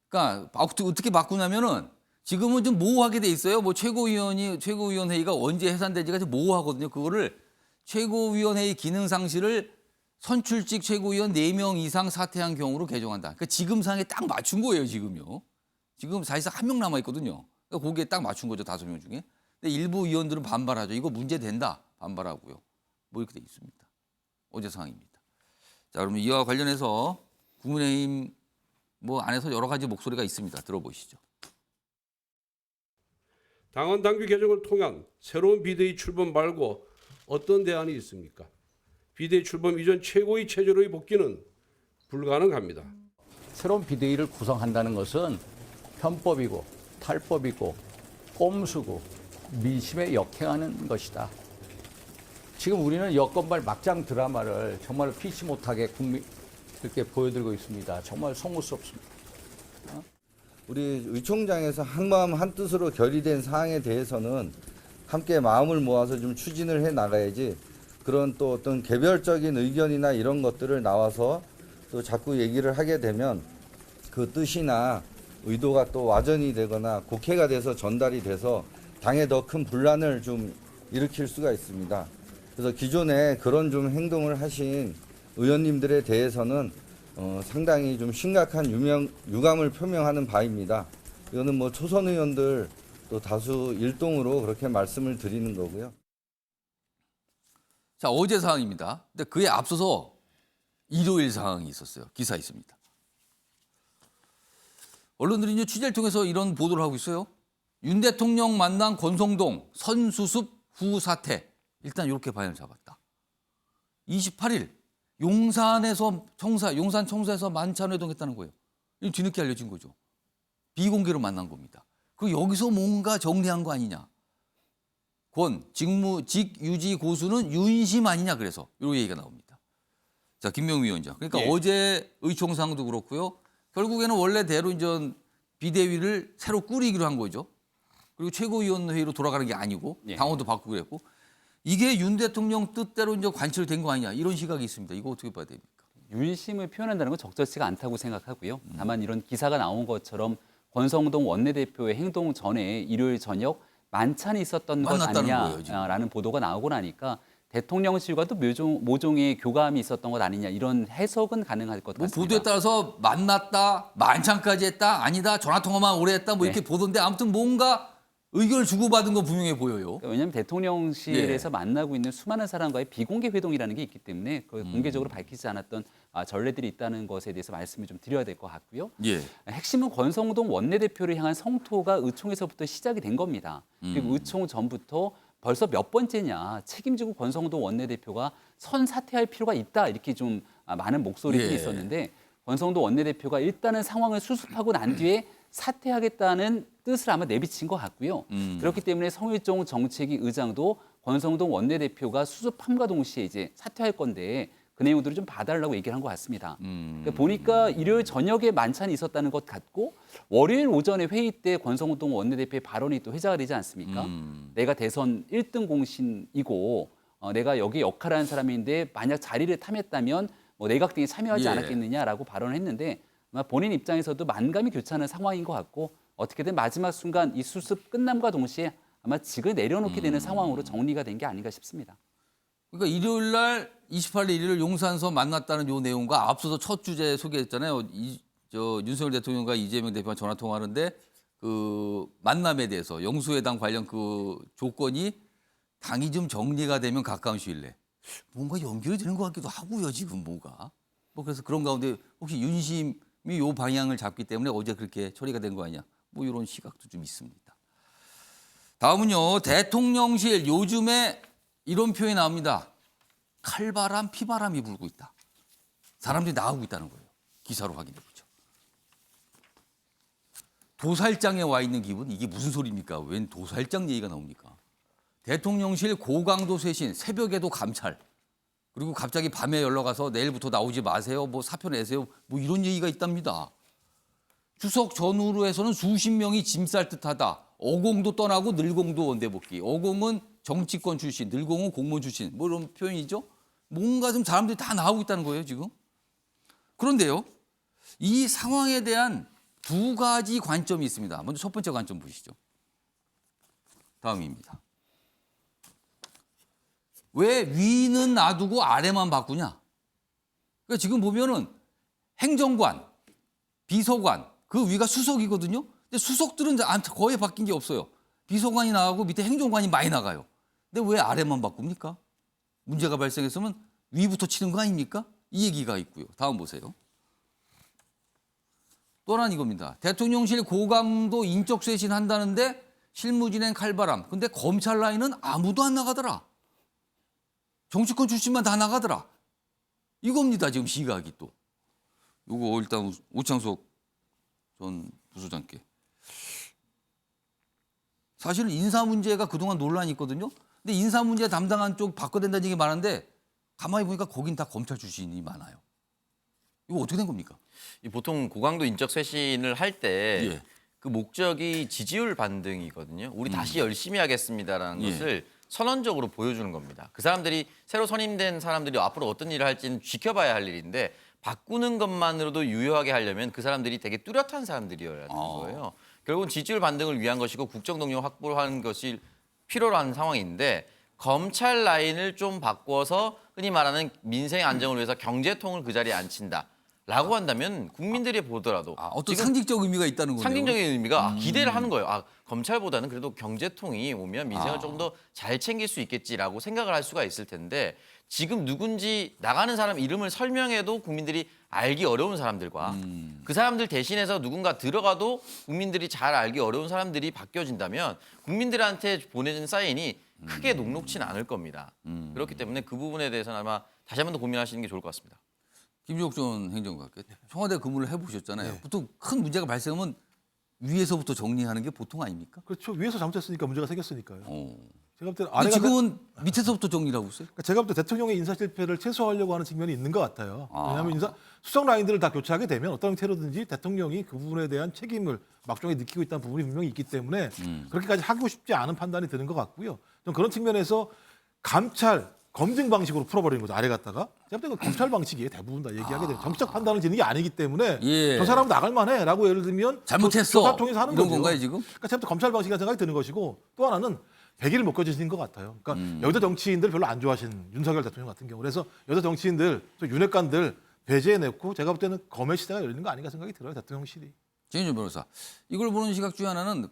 그러니까 어떻게 바꾸냐면은 지금은 좀 모호하게 돼 있어요. 뭐 최고위원회의가 언제 해산되지가 좀 모호하거든요. 그거를 최고위원회의 기능 상실을 선출직 최고위원 4명 이상 사퇴한 경우로 개정한다. 그러니까 지금 상에 딱 맞춘 거예요, 지금요. 지금 사실상 1명 남아 있거든요. 그러니까 거기에 딱 맞춘 거죠, 5명 중에. 근데 일부 의원들은 반발하죠. 이거 문제된다. 반발하고요. 뭐 이렇게 돼 있습니다. 어제 상황입니다. 자, 그러면 이와 관련해서 국민의힘 안에서 여러 가지 목소리가 있습니다. 들어보시죠. 당원 당규 개정을 통한 새로운 비대위 출범 말고 어떤 대안이 있습니까? 비대위 출범 이전 최고위 체제로의 복귀는 불가능합니다. 새로운 비대위를 구성한다는 것은 편법이고 탈법이고 꼼수고 민심에 역행하는 것이다. 지금 우리는 여권발 막장 드라마를 정말 피치 못하게 국민들께 보여드리고 있습니다. 정말 송구스럽습니다. 우리 의총장에서 한마음 한뜻으로 결의된 사항에 대해서는 함께 마음을 모아서 좀 추진을 해 나가야지 그런 또 어떤 개별적인 의견이나 이런 것들을 나와서 또 자꾸 얘기를 하게 되면 그 뜻이나 의도가 또 와전이 되거나 곡해가 돼서 전달이 돼서 당에 더 큰 분란을 좀 일으킬 수가 있습니다. 그래서 기존에 그런 좀 행동을 하신 의원님들에 대해서는 상당히 좀 심각한 유감을 표명하는 바입니다. 이거는 뭐 초선 의원들 또 다수 일동으로 그렇게 말씀을 드리는 거고요. 자, 어제 상황입니다. 근데 그에 앞서서 일요일 상황이 있었어요. 기사 있습니다. 언론들이 이제 취재를 통해서 이런 보도를 하고 있어요. 윤 대통령 만난 권성동 선수습 후 사태. 일단 이렇게 방향을 잡았다. 28일 용산 청사에서 만찬 회동했다는 거예요. 이 뒤늦게 알려진 거죠. 비공개로 만난 겁니다. 그 여기서 뭔가 정리한 거 아니냐. 직유지 고수는 윤심 아니냐 그래서 이런 얘기가 나옵니다. 자, 김명우 위원장. 그러니까 어제 의총상도 그렇고요. 결국에는 원래대로 이제 비대위를 새로 꾸리기로 한 거죠. 그리고 최고위원회의로 돌아가는 게 아니고 당원도 바꾸고 그랬고 이게 윤 대통령 뜻대로 이제 관철된 거 아니냐 이런 시각이 있습니다. 이거 어떻게 봐야 됩니까? 윤심을 표현한다는 건 적절치가 않다고 생각하고요. 다만 이런 기사가 나온 것처럼 권성동 원내대표의 행동 전에 일요일 저녁 만찬이 있었던 것 아니냐라는 보도가 나오고 나니까 대통령실과도 모종의 교감이 있었던 것 아니냐 이런 해석은 가능할 것 같습니다. 보도에 따라서 만났다, 만찬까지 했다, 아니다, 전화통화만 오래 했다 뭐 이렇게 보던데 아무튼 뭔가 의견을 주고받은 건 분명해 보여요. 왜냐하면 대통령실에서 만나고 있는 수많은 사람과의 비공개 회동이라는 게 있기 때문에 그걸 공개적으로 밝히지 않았던 전례들이 있다는 것에 대해서 말씀을 좀 드려야 될 것 같고요. 핵심은 권성동 원내대표를 향한 성토가 의총에서부터 시작이 된 겁니다. 그리고 의총 전부터 벌써 몇 번째냐 책임지고 권성동 원내대표가 선사퇴할 필요가 있다 이렇게 좀 많은 목소리들이 있었는데 권성동 원내대표가 일단은 상황을 수습하고 난 뒤에 사퇴하겠다는 뜻을 아마 내비친 것 같고요. 그렇기 때문에 성일종 정책위 의장도 권성동 원내대표가 수습함과 동시에 이제 사퇴할 건데 그 내용들을 좀 봐달라고 얘기를 한 것 같습니다. 그러니까 보니까 일요일 저녁에 만찬이 있었다는 것 같고 월요일 오전에 회의 때 권성동 원내대표의 발언이 또 회자가 되지 않습니까? 내가 대선 1등 공신이고 내가 여기 역할을 하는 사람인데 만약 자리를 탐했다면 뭐 내각 등에 참여하지 않았겠느냐라고 발언을 했는데 아마 본인 입장에서도 만감이 교차하는 상황인 것 같고 어떻게든 마지막 순간 이 수습 끝남과 동시에 아마 직을 내려놓게 되는 상황으로 정리가 된 게 아닌가 싶습니다. 그러니까 일요일 날 28일 일요일 용산서 만났다는 요 내용과 앞서서 첫 주제 소개했잖아요. 윤석열 대통령과 이재명 대표가 전화 통화하는데 그 만남에 대해서 영수회담 관련 그 조건이 당이 좀 정리가 되면 가까운 시일 내에 뭔가 연결이 되는 것 같기도 하고요. 지금 뭐가. 뭐 그래서 그런 가운데 혹시 윤심이 요 방향을 잡기 때문에 어제 그렇게 처리가 된 거 아니냐. 뭐 이런 시각도 좀 있습니다. 다음은요. 대통령실 요즘에 이런 표현이 나옵니다. 칼바람, 피바람이 불고 있다. 사람들이 나오고 있다는 거예요. 기사로 확인해보죠. 도살장에 와 있는 기분? 이게 무슨 소리입니까? 웬 도살장 얘기가 나옵니까? 대통령실 고강도 쇄신, 새벽에도 감찰. 그리고 갑자기 밤에 연락와서 내일부터 나오지 마세요. 뭐 사표 내세요. 뭐 이런 얘기가 있답니다. 추석 전후로 해서는 수십 명이 짐 쌀 듯하다. 어공도 떠나고 늘공도 원대 복귀. 어공은 정치권 출신, 늘공은 공무원 출신. 뭐 이런 표현이죠. 뭔가 좀 사람들이 다 나오고 있다는 거예요, 지금. 그런데요. 이 상황에 대한 두 가지 관점이 있습니다. 먼저 첫 번째 관점 보시죠. 다음입니다. 왜 위는 놔두고 아래만 바꾸냐? 그러니까 지금 보면은 행정관, 비서관, 그 위가 수석이거든요. 근데 수석들은 거의 바뀐 게 없어요. 비서관이 나가고 밑에 행정관이 많이 나가요. 근데 왜 아래만 바꿉니까? 문제가 발생했으면 위부터 치는 거 아닙니까? 이 얘기가 있고요. 다음 보세요. 또 하나는 이겁니다. 대통령실 고강도 인적 쇄신 한다는데 실무진행 칼바람. 근데 검찰 라인은 아무도 안 나가더라. 정치권 출신만 다 나가더라. 이겁니다. 지금 시각이 또. 요거 일단 오창석 전 부소장께. 사실은 인사 문제가 그동안 논란이 있거든요. 근데 인사 문제 담당한 쪽 바꿔야 된다는 얘기 많은데 가만히 보니까 거긴 다 검찰 출신이 많아요. 이거 어떻게 된 겁니까? 보통 고강도 인적 쇄신을 할 때 예. 그 목적이 지지율 반등이거든요. 우리 다시 열심히 하겠습니다라는 것을 선언적으로 보여주는 겁니다. 그 사람들이 새로 선임된 사람들이 앞으로 어떤 일을 할지는 지켜봐야 할 일인데 바꾸는 것만으로도 유효하게 하려면 그 사람들이 되게 뚜렷한 사람들이어야 되는 거예요. 결국은 지지율 반등을 위한 것이고 국정 동력 확보를 하는 것이 필요로 하는 상황인데 검찰 라인을 좀 바꿔서 흔히 말하는 민생 안정을 위해서 경제통을 그 자리에 앉힌다. 라고 한다면 국민들이 보더라도 어떤 상징적 의미가 있다는 거네요. 상징적인 의미가 기대를 하는 거예요. 검찰보다는 그래도 경제통이 오면 민생을 조금 더 잘 챙길 수 있겠지라고 생각을 할 수가 있을 텐데 지금 누군지 나가는 사람 이름을 설명해도 국민들이 알기 어려운 사람들과 그 사람들 대신해서 누군가 들어가도 국민들이 잘 알기 어려운 사람들이 바뀌어진다면 국민들한테 보내진 사인이 크게 녹록지는 않을 겁니다. 그렇기 때문에 그 부분에 대해서는 아마 다시 한 번 더 고민하시는 게 좋을 것 같습니다. 김종욱 전 행정관께 청와대 근무를 해보셨잖아요. 보통 큰 문제가 발생하면 위에서부터 정리하는 게 보통 아닙니까? 그렇죠. 위에서 잘못했으니까 문제가 생겼으니까요. 제가 볼 때는 근데 지금은 밑에서부터 정리를 하고 있어요? 그러니까 제가 볼 때 대통령의 인사 실패를 최소화하려고 하는 측면이 있는 것 같아요. 왜냐하면 수석 라인들을 다 교체하게 되면 어떤 형태로든지 대통령이 그 부분에 대한 책임을 막중하게 느끼고 있다는 부분이 분명히 있기 때문에 그렇게까지 하고 싶지 않은 판단이 드는 것 같고요. 좀 그런 측면에서 감찰, 검증 방식으로 풀어버리는 거죠. 아래 갔다가. 제가 볼 때 검찰 방식이 대부분 다 얘기하게 돼요. 정치적 판단을 짓는 게 아니기 때문에 저 사람 나갈 만해라고 예를 들면 잘못했어. 조사 통해서 하는 이런 거죠. 건가요 지금? 그러니까 제가 볼 때 검찰 방식이라는 생각이 드는 것이고 또 하나는 100일을 못 거주신 것 같아요. 그러니까 여자 정치인들 별로 안 좋아하시는 윤석열 대통령 같은 경우. 그래서 여자 정치인들, 또 윤핵관들 배제해냈고 제가 볼 때는 검의 시대가 열리는 거 아닌가 생각이 들어요. 대통령실이. 정인준 변호사. 이걸 보는 시각 중에 하나는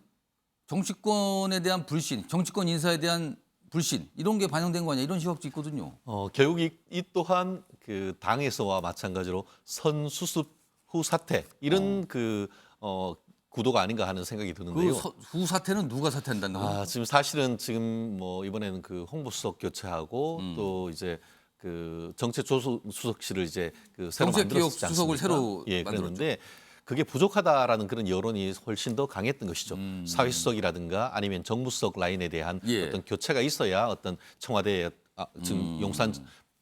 정치권에 대한 불신, 정치권 인사에 대한 불신 이런 게 반영된 거 아니야 이런 시각도 있거든요. 결국 이 또한 그 당에서와 마찬가지로 선수습 후 사퇴 이런 구도가 아닌가 하는 생각이 드는데요. 후 사퇴는 누가 사퇴한다는 거예요? 지금 사실은 지금 뭐 이번에는 그 홍보수석 교체하고 또 이제 그 정책조수석실을 이제 그 새로 만들었지 않습니까? 수석을 새로 그랬는데 그게 부족하다라는 그런 여론이 훨씬 더 강했던 것이죠. 사회수석이라든가 아니면 정무수석 라인에 대한 어떤 교체가 있어야 어떤 청와대의 지금 용산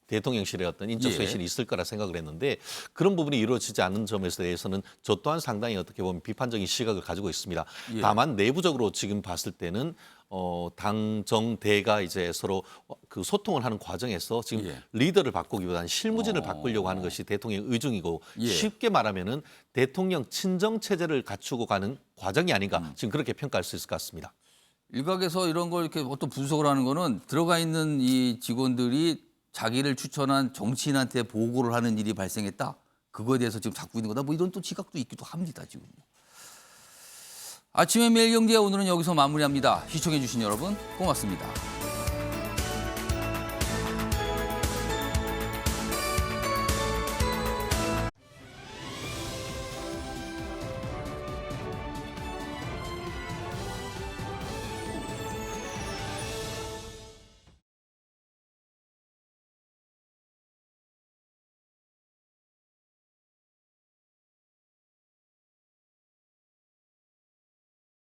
대통령실의 어떤 인적 쇄신이 있을 거라 생각을 했는데 그런 부분이 이루어지지 않은 점에 대해서는 저 또한 상당히 어떻게 보면 비판적인 시각을 가지고 있습니다. 다만 내부적으로 지금 봤을 때는 당정대가 이제 서로 그 소통을 하는 과정에서 지금 예. 리더를 바꾸기보다는 실무진을 바꾸려고 하는 것이 대통령의 의중이고 예. 쉽게 말하면은 대통령 친정 체제를 갖추고 가는 과정이 아닌가 지금 그렇게 평가할 수 있을 것 같습니다. 일각에서 이런 걸 이렇게 어떤 분석을 하는 거는 들어가 있는 이 직원들이 자기를 추천한 정치인한테 보고를 하는 일이 발생했다. 그거에 대해서 지금 잡고 있는 거다. 뭐 이런 또 지각도 있기도 합니다. 지금. 아침의 매일경제 오늘은 여기서 마무리합니다. 시청해 주신 여러분 고맙습니다.